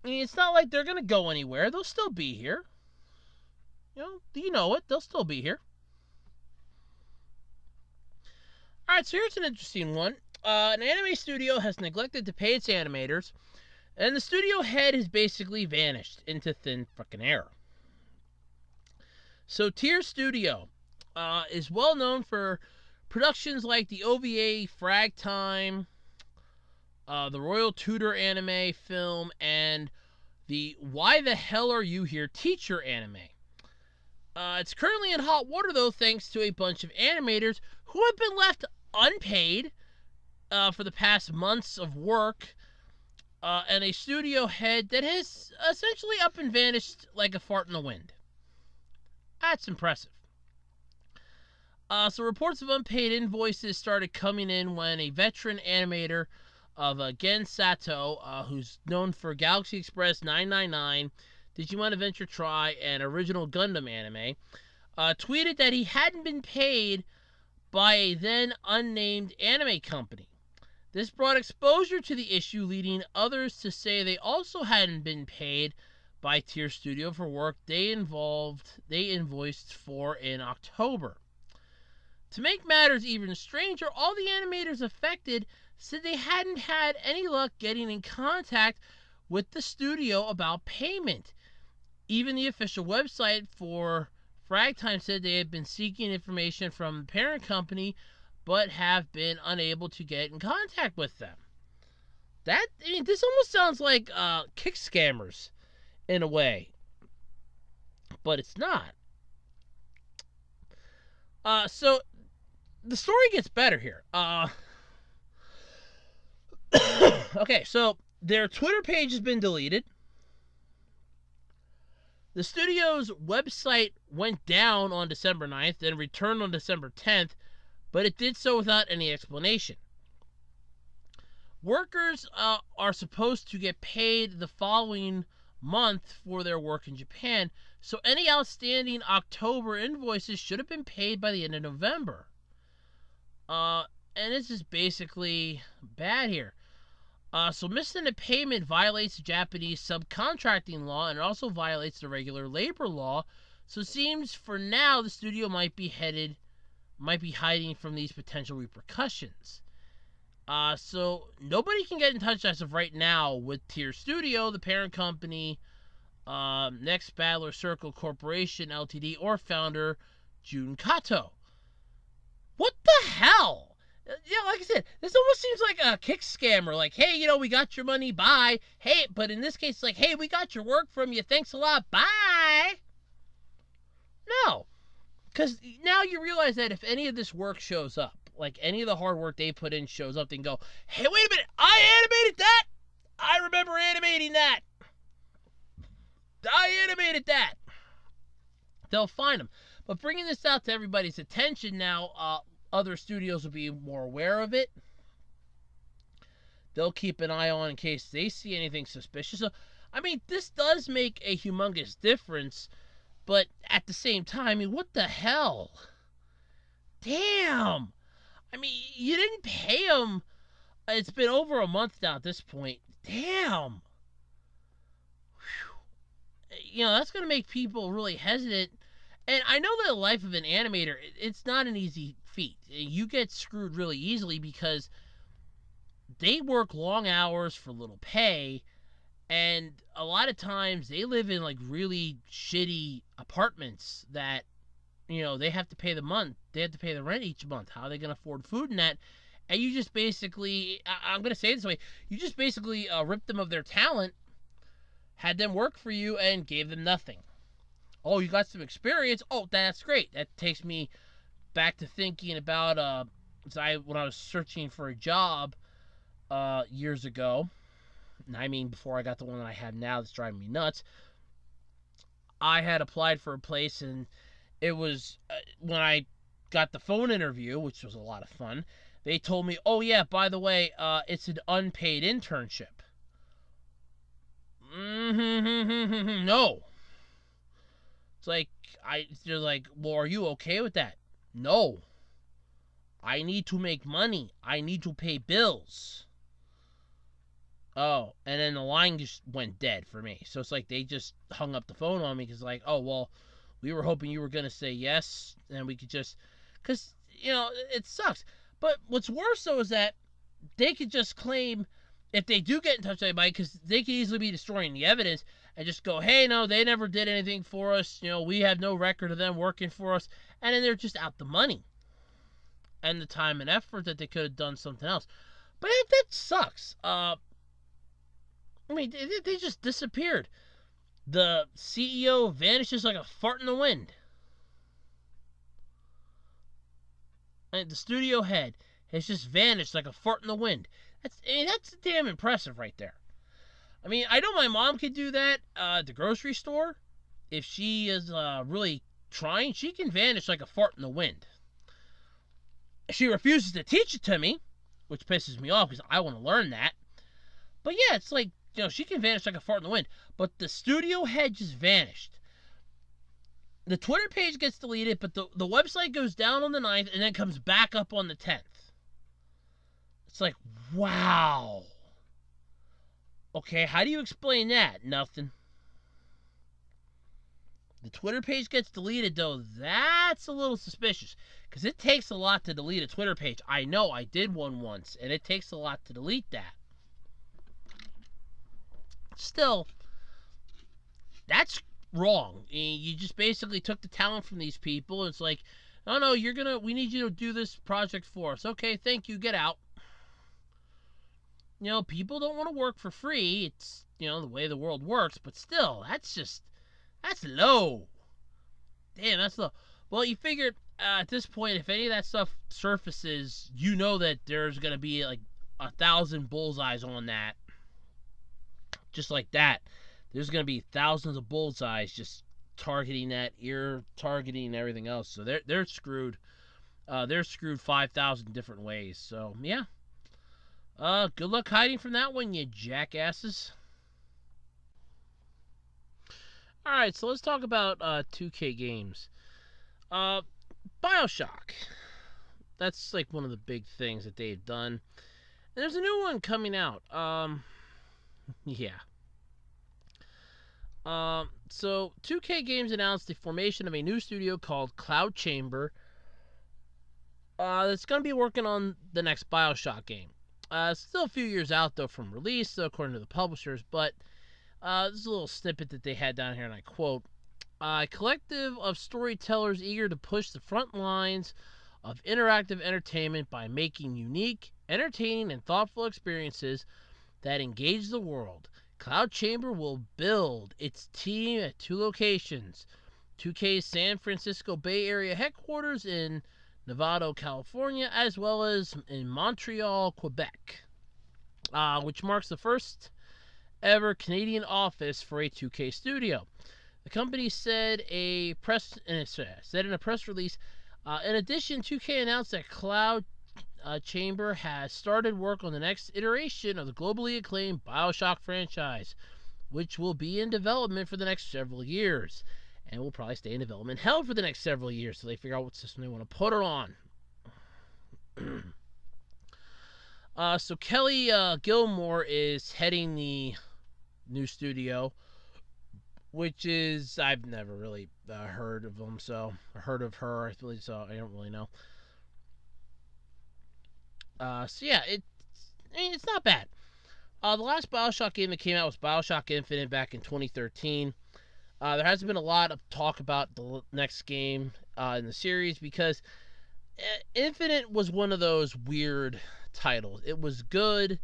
I mean, it's not like they're going to go anywhere. They'll still be here. You know it. They'll still be here. Alright, so here's an interesting one. An anime studio has neglected to pay its animators, and the studio head has basically vanished into thin fucking air. So Tier Studio is well known for productions like the OVA Frag Time, the Royal Tutor anime film, and the Why the Hell Are You Here Teacher anime. It's currently in hot water, though, thanks to a bunch of animators who have been left unpaid for the past months of work, and a studio head that has essentially up and vanished like a fart in the wind. That's impressive. So reports of unpaid invoices started coming in when a veteran animator of Gen Sato, who's known for Galaxy Express 999, Digimon Adventure Try, and original Gundam anime, tweeted that he hadn't been paid by a then unnamed anime company. This brought exposure to the issue, leading others to say they also hadn't been paid by Tier Studio for work they invoiced for in October. To make matters even stranger, all the animators affected said they hadn't had any luck getting in contact with the studio about payment. Even the official website for Fragtime said they had been seeking information from the parent company but have been unable to get in contact with them. This almost sounds like kick scammers in a way, but it's not. So the story gets better here. Okay, so their Twitter page has been deleted. The studio's website went down on December 9th, then returned on December 10th, but it did so without any explanation. Workers are supposed to get paid the following month for their work in Japan, so any outstanding October invoices should have been paid by the end of November. And this is basically bad here. So missing a payment violates the Japanese subcontracting law, and it also violates the regular labor law. So it seems for now the studio might be hiding from these potential repercussions. So nobody can get in touch as of right now with Tier Studio, the parent company, Next Battler Circle Corporation Ltd, or founder Jun Kato. What the hell? Yeah, like I said, this almost seems like a kick scammer. Like, hey, we got your money, bye. Hey, but in this case, it's like, hey, we got your work from you, thanks a lot, bye. No, because now you realize that if any of this work shows up, like any of the hard work they put in shows up, they can go, hey, wait a minute, I animated that. I remember animating that. I animated that. They'll find them. But bringing this out to everybody's attention now, other studios will be more aware of it. They'll keep an eye on in case they see anything suspicious. So, this does make a humongous difference, but at the same time, what the hell? Damn! You didn't pay them. It's been over a month now at this point. Damn! Whew. That's going to make people really hesitant. And I know that the life of an animator, it's not an easy feat. You get screwed really easily because they work long hours for little pay, and a lot of times they live in like really shitty apartments that, they have to pay the rent each month. How are they going to afford food and that? And you just basically, I'm going to say it this way, you just basically ripped them of their talent, had them work for you, and gave them nothing. Oh, you got some experience? Oh, that's great. That takes me back to thinking about when I was searching for a job years ago. Before I got the one that I have now that's driving me nuts. I had applied for a place, and it was when I got the phone interview, which was a lot of fun, they told me, oh yeah, by the way, it's an unpaid internship. No. It's like, they're like, well, are you okay with that? No. I need to make money. I need to pay bills. Oh, and then the line just went dead for me. So it's like they just hung up the phone on me because like, oh, well, we were hoping you were going to say yes, and we could just, because, it sucks. But what's worse, though, is that they could just claim, if they do get in touch with anybody, because they could easily be destroying the evidence, and just go, hey, no, they never did anything for us. We have no record of them working for us. And then they're just out the money and the time and effort that they could have done something else. But that sucks. They just disappeared. The CEO vanishes like a fart in the wind. And the studio head has just vanished like a fart in the wind. That's damn impressive right there. I know my mom could do that at the grocery store. If she is really trying, she can vanish like a fart in the wind. She refuses to teach it to me, which pisses me off because I want to learn that. But yeah, it's like, she can vanish like a fart in the wind. But the studio head just vanished. The Twitter page gets deleted, but the website goes down on the 9th and then comes back up on the 10th. It's like, wow. Okay, how do you explain that? Nothing. The Twitter page gets deleted, though. That's a little suspicious, because it takes a lot to delete a Twitter page. I know, I did one once, and it takes a lot to delete that. Still, that's wrong. You just basically took the talent from these people. It's like, oh no, we need you to do this project for us. Okay, thank you, get out. People don't want to work for free. It's, the way the world works, but still, that's low. Damn, that's low. Well, you figured at this point, if any of that stuff surfaces, you know that there's going to be like 1,000 bullseyes on that. Just like that. There's going to be thousands of bullseyes just targeting that ear, targeting everything else. So they're screwed. They're screwed 5,000 different ways. So, yeah. Good luck hiding from that one, you jackasses. Alright, so let's talk about 2K games. Bioshock. That's like one of the big things that they've done. And there's a new one coming out. Yeah. So 2K Games announced the formation of a new studio called Cloud Chamber. That's going to be working on the next Bioshock game. Still a few years out, though, from release, according to the publishers, but this is a little snippet that they had down here, and I quote, a collective of storytellers eager to push the front lines of interactive entertainment by making unique, entertaining, and thoughtful experiences that engage the world. Cloud Chamber will build its team at 2 locations, 2K's San Francisco Bay Area headquarters in Novato, California, as well as in Montreal, Quebec, which marks the first ever Canadian office for a 2K studio. The company said in a press release, in addition, 2K announced that Cloud Chamber has started work on the next iteration of the globally acclaimed Bioshock franchise, which will be in development for the next several years. And will probably stay in development hell for the next several years, so they figure out what system they want to put it on. So Kelly Gilmore is heading the new studio, which is, I've never really heard of them, so heard of her, I don't really know. So yeah, it's not bad. The last Bioshock game that came out was Bioshock Infinite back in 2013. There hasn't been a lot of talk about the next game in the series because Infinite was one of those weird titles. It was good,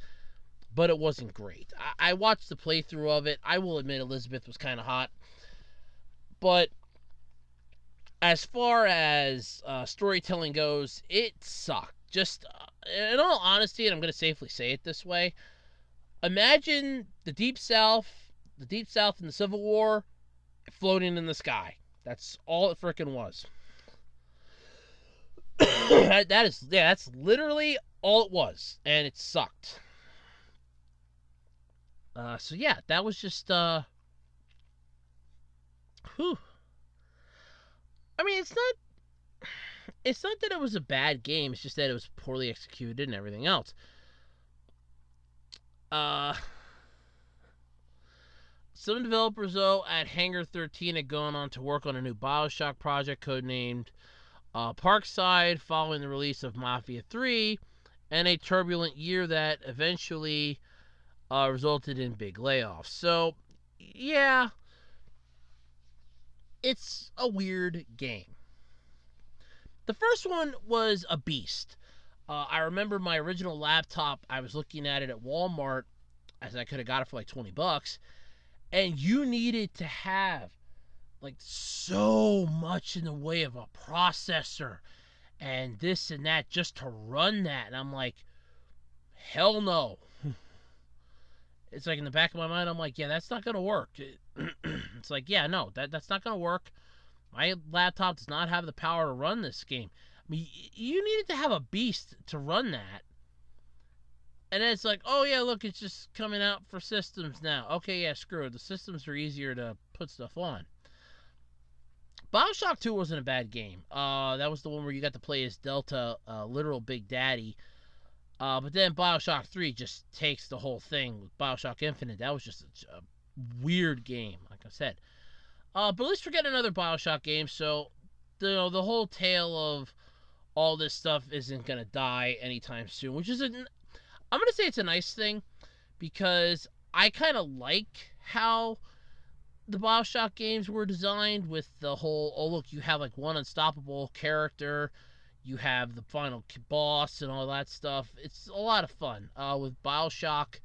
but it wasn't great. I watched the playthrough of it. I will admit Elizabeth was kind of hot. But as far as storytelling goes, it sucked. Just, in all honesty, and I'm going to safely say it this way, imagine the Deep South in the Civil War, floating in the sky. That's all it frickin' was. That's literally all it was, and it sucked. So yeah, that was just whew. I mean, it's not that it was a bad game. It's just that it was poorly executed and everything else. Some developers, though, at Hangar 13 had gone on to work on a new Bioshock project codenamed Parkside following the release of Mafia 3 and a turbulent year that eventually resulted in big layoffs. So, yeah, it's a weird game. The first one was a beast. I remember my original laptop, I was looking at it at Walmart, as I could have got it for like $20, and you needed to have like so much in the way of a processor and this and that just to run that. And I'm like, hell no. It's like in the back of my mind, I'm like, yeah, that's not going to work. It's like, yeah, no, that's not going to work. My laptop does not have the power to run this game. I mean, you needed to have a beast to run that. And then it's like, oh yeah, look, it's just coming out for systems now. Okay, yeah, screw it. The systems are easier to put stuff on. Bioshock 2 wasn't a bad game. That was the one where you got to play as Delta, literal Big Daddy. But then Bioshock 3 just takes the whole thing with Bioshock Infinite. That was just a weird game, like I said. But at least we're getting another Bioshock game, so the whole tale of all this stuff isn't going to die anytime soon, which is, I'm going to say it's a nice thing, because I kind of like how the Bioshock games were designed with the whole, oh look, you have like one unstoppable character, you have the final boss and all that stuff. It's a lot of fun. With Bioshock,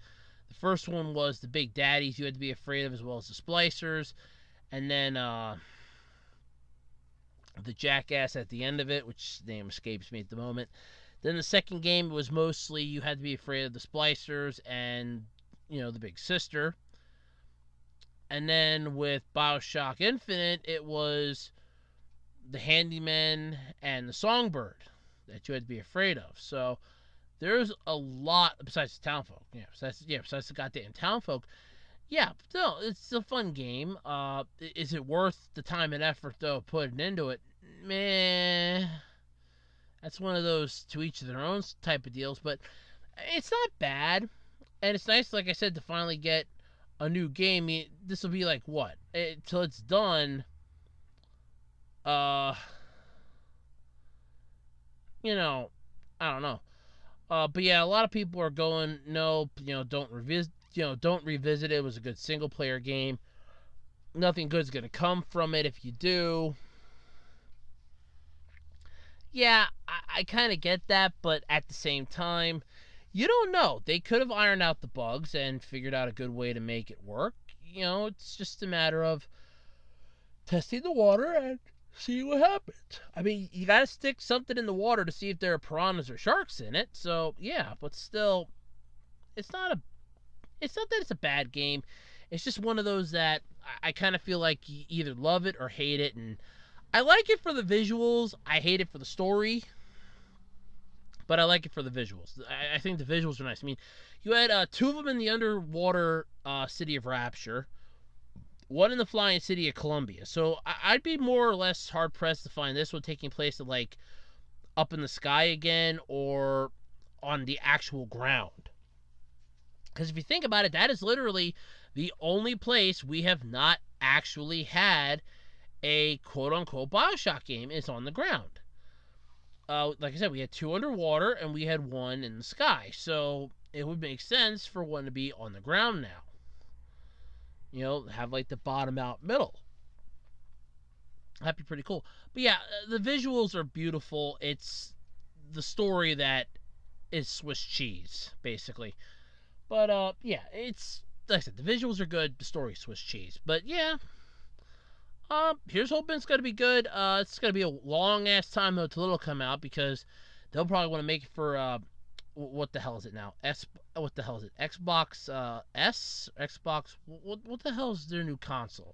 the first one was the big daddies you had to be afraid of, as well as the splicers, and then the jackass at the end of it, which name escapes me at the moment. Then the second game was mostly you had to be afraid of the splicers and, the big sister. And then with Bioshock Infinite, it was the handyman and the songbird that you had to be afraid of. So there's a lot besides the townfolk. Besides the goddamn townfolk. Yeah, still, it's a fun game. Is it worth the time and effort, though, putting into it? Meh. That's one of those to each of their own type of deals, but it's not bad. And it's nice, like I said, to finally get a new game. This will be like, what? Till it's done, I don't know. But yeah, a lot of people are going, no, don't revisit it. It was a good single player game. Nothing good's gonna come from it if you do. Yeah, I kind of get that, but at the same time, you don't know. They could have ironed out the bugs and figured out a good way to make it work. It's just a matter of testing the water and see what happens. I mean, you got to stick something in the water to see if there are piranhas or sharks in it. So, yeah, but still, it's not that it's a bad game. It's just one of those that I kind of feel like you either love it or hate it. And I like it for the visuals. I hate it for the story. But I like it for the visuals. I think the visuals are nice. I mean, you had two of them in the underwater city of Rapture, one in the flying city of Columbia. So I'd be more or less hard-pressed to find this one taking place at, like, up in the sky again or on the actual ground. Because if you think about it, that is literally the only place we have not actually had a quote-unquote Bioshock game is on the ground. Like I said, we had two underwater and we had one in the sky. So it would make sense for one to be on the ground now. Have like the bottom out middle. That'd be pretty cool. But yeah, the visuals are beautiful. It's the story that is Swiss cheese, basically. But yeah, it's, like I said, the visuals are good, the story's Swiss cheese. But yeah, here's hoping it's going to be good. It's going to be a long-ass time, though, till it'll come out, because they'll probably want to make it for, what the hell is it now? What the hell is it? Xbox, S? Xbox, what the hell is their new console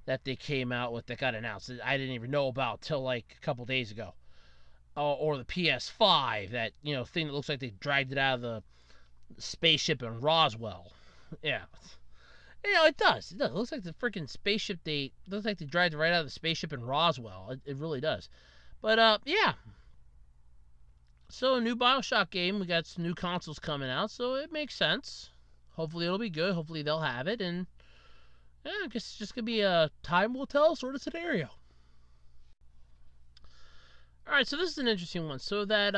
that they came out with that got announced that I didn't even know about till, like, a couple days ago? Or the PS5, that, thing that looks like they dragged it out of the spaceship in Roswell. Yeah. It does. It looks like the freaking spaceship. Looks like they dragged it right out of the spaceship in Roswell. It really does. But yeah. So a new Bioshock game. We got some new consoles coming out, so it makes sense. Hopefully it'll be good. Hopefully they'll have it, and yeah, I guess it's just gonna be a time will tell sort of scenario. All right, so this is an interesting one. So that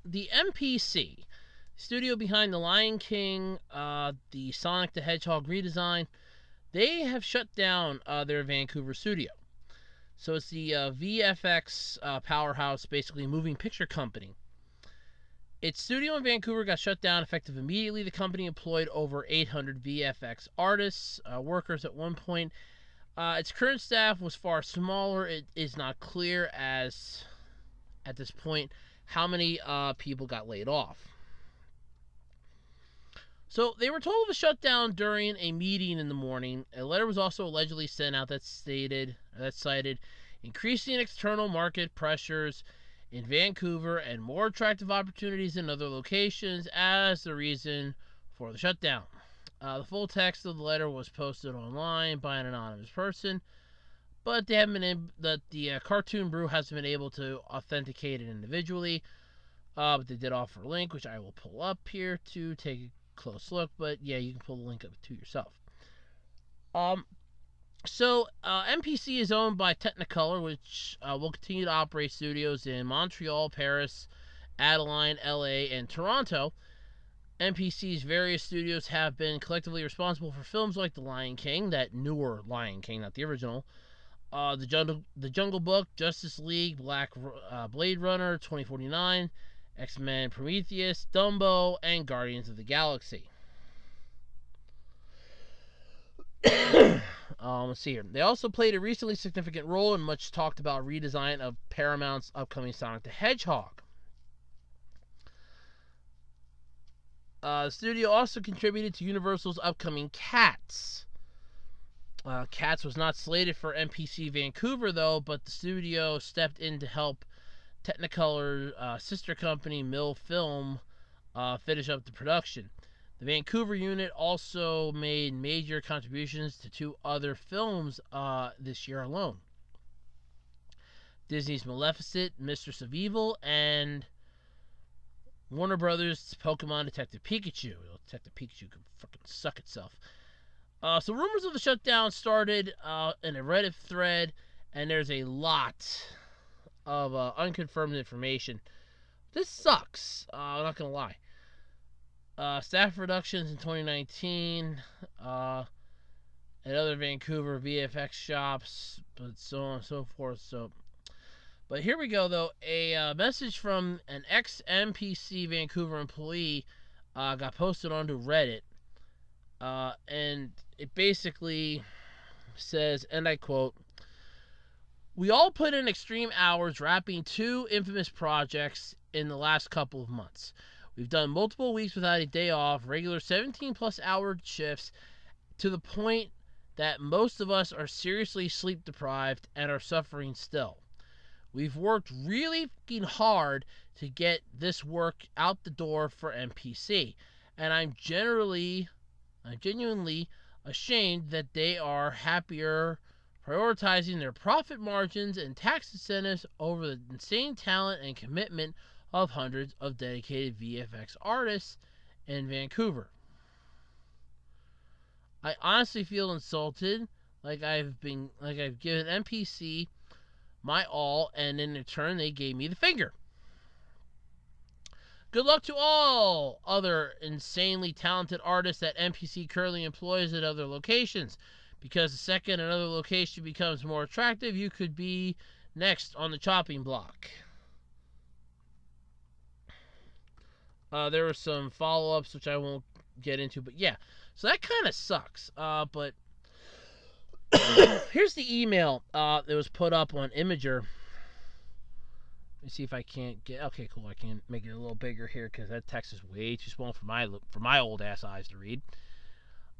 the MPC studio behind the Lion King, the Sonic the Hedgehog redesign, they have shut down their Vancouver studio. So it's the VFX powerhouse, basically moving picture company. Its studio in Vancouver got shut down effective immediately. The company employed over 800 VFX artists, workers at one point. Its current staff was far smaller. It is not clear as, at this point, how many people got laid off. So they were told of a shutdown during a meeting in the morning. A letter was also allegedly sent out that cited increasing external market pressures, in Vancouver and more attractive opportunities in other locations as the reason for the shutdown. The full text of the letter was posted online by an anonymous person, but they haven't been the Cartoon Brew hasn't been able to authenticate it individually. But they did offer a link, which I will pull up here to take a close look. But yeah, you can pull the link up to yourself. So MPC is owned by Technicolor, which will continue to operate studios in Montreal, Paris, Adelaide, LA, and Toronto. MPC's various studios have been collectively responsible for films like The Lion King, that newer Lion King, not the original, The Jungle Book, Justice League, Blade Runner 2049, X-Men Prometheus, Dumbo, and Guardians of the Galaxy. Let's see here. They also played a recently significant role in much talked about redesign of Paramount's upcoming Sonic the Hedgehog. The studio also contributed to Universal's upcoming Cats. Cats was not slated for MPC Vancouver, though, but the studio stepped in to help Technicolor's sister company, Mill Film, finish up the production. The Vancouver unit also made major contributions to 2 other films this year alone. Disney's Maleficent, Mistress of Evil, and Warner Brothers' Pokemon Detective Pikachu. Detective Pikachu can fucking suck itself. So rumors of the shutdown started in a Reddit thread, and there's a lot of unconfirmed information. This sucks. I'm not going to lie. Staff reductions in 2019 at other Vancouver VFX shops, but so on and so forth. But here we go, though. A message from an ex-MPC Vancouver employee got posted onto Reddit, and it basically says, and I quote, "We all put in extreme hours wrapping 2 infamous projects in the last couple of months. We've done multiple weeks without a day off, regular 17-plus hour shifts, to the point that most of us are seriously sleep deprived and are suffering still. We've worked really fucking hard to get this work out the door for MPC, and I'm genuinely ashamed that they are happier prioritizing their profit margins and tax incentives over the insane talent and commitment of hundreds of dedicated VFX artists in Vancouver. I honestly feel insulted, like I've given MPC my all, and in return they gave me the finger. Good luck to all other insanely talented artists that MPC currently employs at other locations, because the second another location becomes more attractive, you could be next on the chopping block." There were some follow-ups, which I won't get into, but yeah. So that kind of sucks. But here's the email that was put up on Imager. Let me see if I can't get... Okay, cool. I can make it a little bigger here because that text is way too small for my old-ass eyes to read.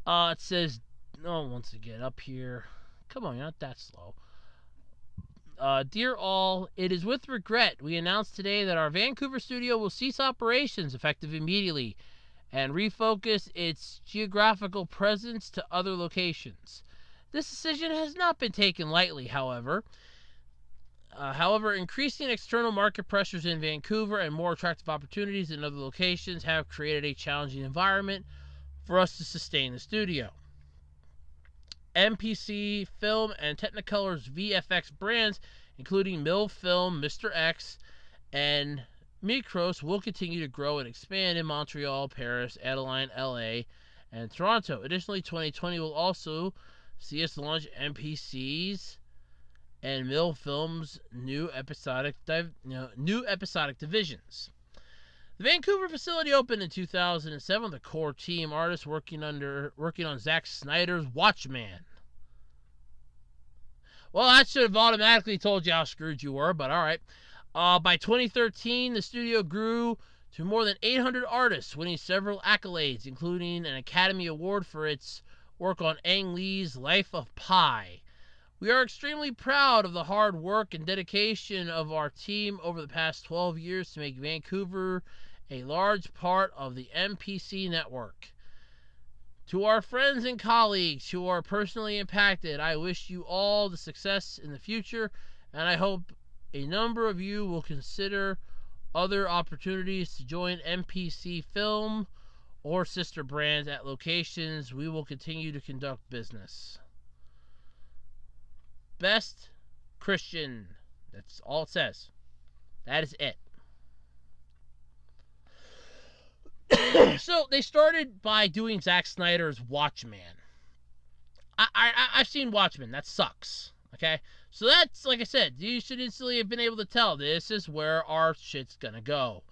It says... Oh, once again, up here. Come on, you're not that slow. "Dear all, it is with regret we announce today that our Vancouver studio will cease operations effective immediately and refocus its geographical presence to other locations. This decision has not been taken lightly, however. Increasing external market pressures in Vancouver and more attractive opportunities in other locations have created a challenging environment for us to sustain the studio. MPC Film and Technicolor's VFX brands, including Mill Film, Mr. X, and Micros, will continue to grow and expand in Montreal, Paris, Adelaide, LA, and Toronto. Additionally, 2020 will also see us launch MPC's and Mill Film's new episodic divisions. The Vancouver facility opened in 2007 with a core team artists working on Zack Snyder's Watchmen. Well, that should have automatically told you how screwed you were, but alright. By 2013, the studio grew to more than 800 artists, winning several accolades, including an Academy Award for its work on Ang Lee's Life of Pi. We are extremely proud of the hard work and dedication of our team over the past 12 years to make Vancouver a large part of the MPC network. To our friends and colleagues who are personally impacted, I wish you all the success in the future, and I hope a number of you will consider other opportunities to join MPC Film or sister brands at locations we will continue to conduct business. Best, Christian. That's all it says. That is it. So they started by doing Zack Snyder's Watchmen. I've seen Watchmen. That sucks. Okay? So that's, like I said, you should instantly have been able to tell this is where our shit's gonna go.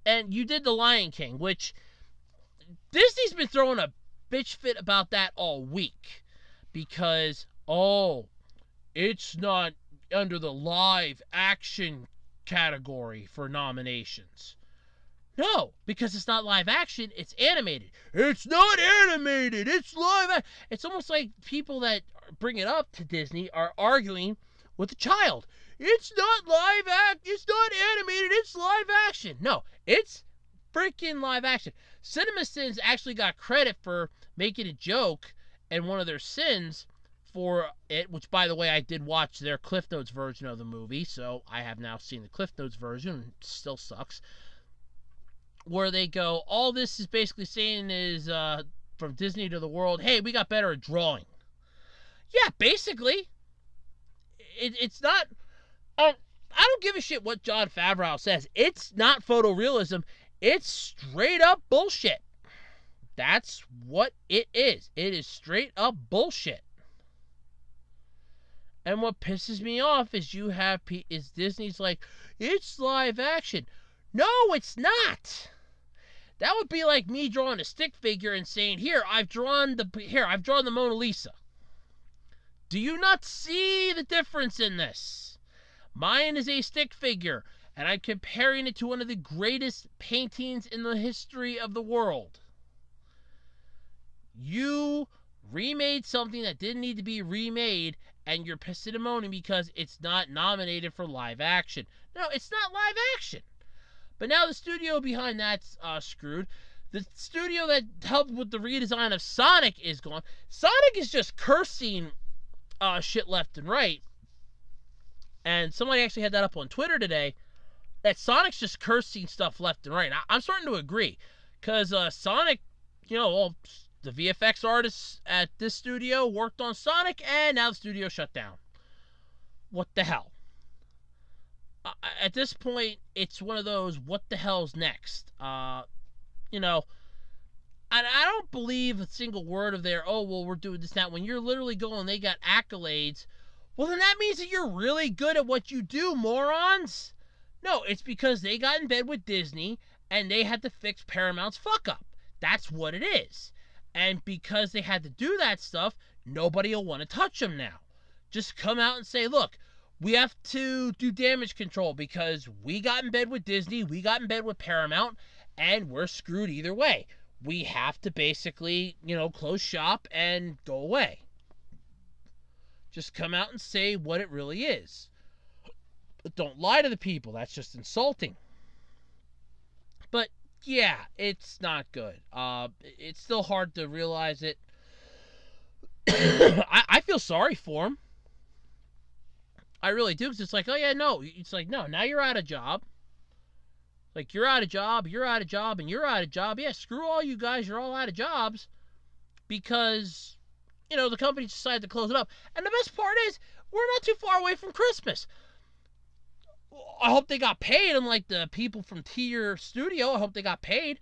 And you did The Lion King, which Disney's been throwing a bitch fit about that all week. Because, it's not under the live action category for nominations. No, because it's not live action, it's animated. It's not animated, it's live action. It's almost like people that bring it up to Disney are arguing with a child. It's not live action, it's not animated, it's live action. No, it's freaking live action. CinemaSins actually got credit for making a joke and one of their sins for it, which, by the way, I did watch their Cliff Notes version of the movie, so I have now seen the Cliff Notes version. It still sucks. Where they go, all this is basically saying is, from Disney to the world, hey, we got better at drawing. Yeah, basically. It's not... I don't give a shit what Jon Favreau says. It's not photorealism. It's straight up bullshit. That's what it is. It is straight up bullshit. And what pisses me off is Disney's like, it's live action. No, it's not. That would be like me drawing a stick figure and saying, here, I've drawn the Mona Lisa. Do you not see the difference in this? Mine is a stick figure, and I'm comparing it to one of the greatest paintings in the history of the world. You remade something that didn't need to be remade, and you're pissing and moaning because it's not nominated for live action. No, it's not live action. But now the studio behind that's screwed. The studio that helped with the redesign of Sonic is gone. Sonic is just cursing shit left and right. And somebody actually had that up on Twitter today, that Sonic's just cursing stuff left and right. I'm starting to agree. Because Sonic, the VFX artists at this studio worked on Sonic, and now the studio shut down. What the hell? At this point, it's one of those, what the hell's next? I don't believe a single word of their, we're doing this now. When you're literally going, they got accolades. Well, then that means that you're really good at what you do, morons. No, it's because they got in bed with Disney, and they had to fix Paramount's fuck-up. That's what it is. And because they had to do that stuff, nobody will want to touch them now. Just come out and say, look, we have to do damage control because we got in bed with Disney, we got in bed with Paramount, and we're screwed either way. We have to basically, close shop and go away. Just come out and say what it really is. But don't lie to the people. That's just insulting. But, yeah, it's not good. It's still hard to realize it. I feel sorry for him. I really do, because it's like, It's like, no, now you're out of job. Like, you're out of job, and you're out of job. Yeah, screw all you guys, you're all out of jobs. Because, the company decided to close it up. And the best part is, we're not too far away from Christmas. I hope they got paid, unlike the people from Tier Studio. I hope they got paid.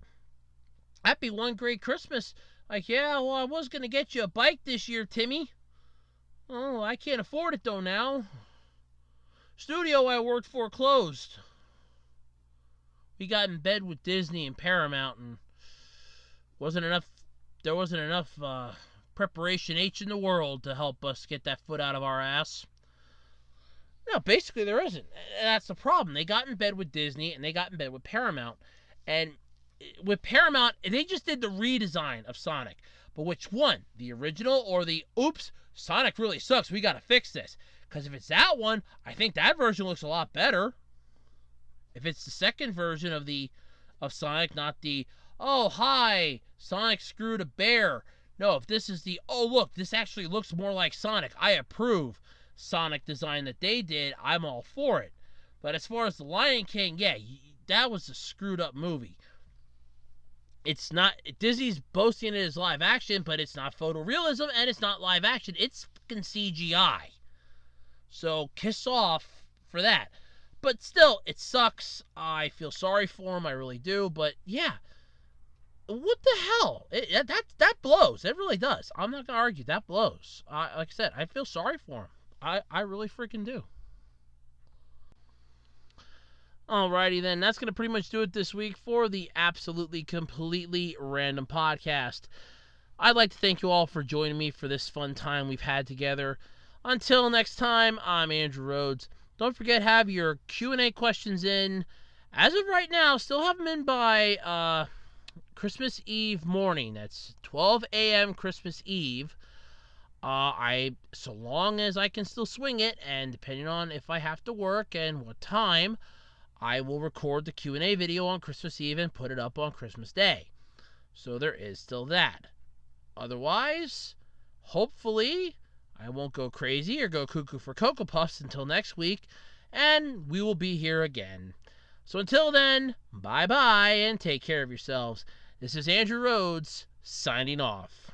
That'd be one great Christmas. Like, I was going to get you a bike this year, Timmy. Oh, I can't afford it, though, now. Studio I worked for closed. We got in bed with Disney and Paramount, and there wasn't enough preparation H in the world to help us get that foot out of our ass. No, basically there isn't. That's the problem. They got in bed with Disney, and they got in bed with Paramount. And with Paramount, they just did the redesign of Sonic. But which one? The original or the, Sonic really sucks. We got to fix this. Because if it's that one, I think that version looks a lot better. If it's the second version of Sonic, not the, oh, hi, Sonic screwed a bear. No, if this is the, oh, look, this actually looks more like Sonic. I approve Sonic design that they did. I'm all for it. But as far as The Lion King, yeah, that was a screwed up movie. It's not, Disney's boasting it as live action, but it's not photorealism and it's not live action. It's fucking CGI. So kiss off for that. But still, it sucks. I feel sorry for him. I really do. But yeah, what the hell? That blows. It really does. I'm not gonna argue. That blows. Like I said, I feel sorry for him. I really freaking do. Alrighty then, that's going to pretty much do it this week for the Absolutely Completely Random Podcast. I'd like to thank you all for joining me for this fun time we've had together. Until next time, I'm Andrew Rhodes. Don't forget, have your Q&A questions in. As of right now, still have them in by Christmas Eve morning. That's 12 a.m. Christmas Eve. So long as I can still swing it, and depending on if I have to work and what time, I will record the Q&A video on Christmas Eve and put it up on Christmas Day. So there is still that. Otherwise, hopefully, I won't go crazy or go cuckoo for Cocoa Puffs until next week, and we will be here again. So until then, bye-bye and take care of yourselves. This is Andrew Rhodes, signing off.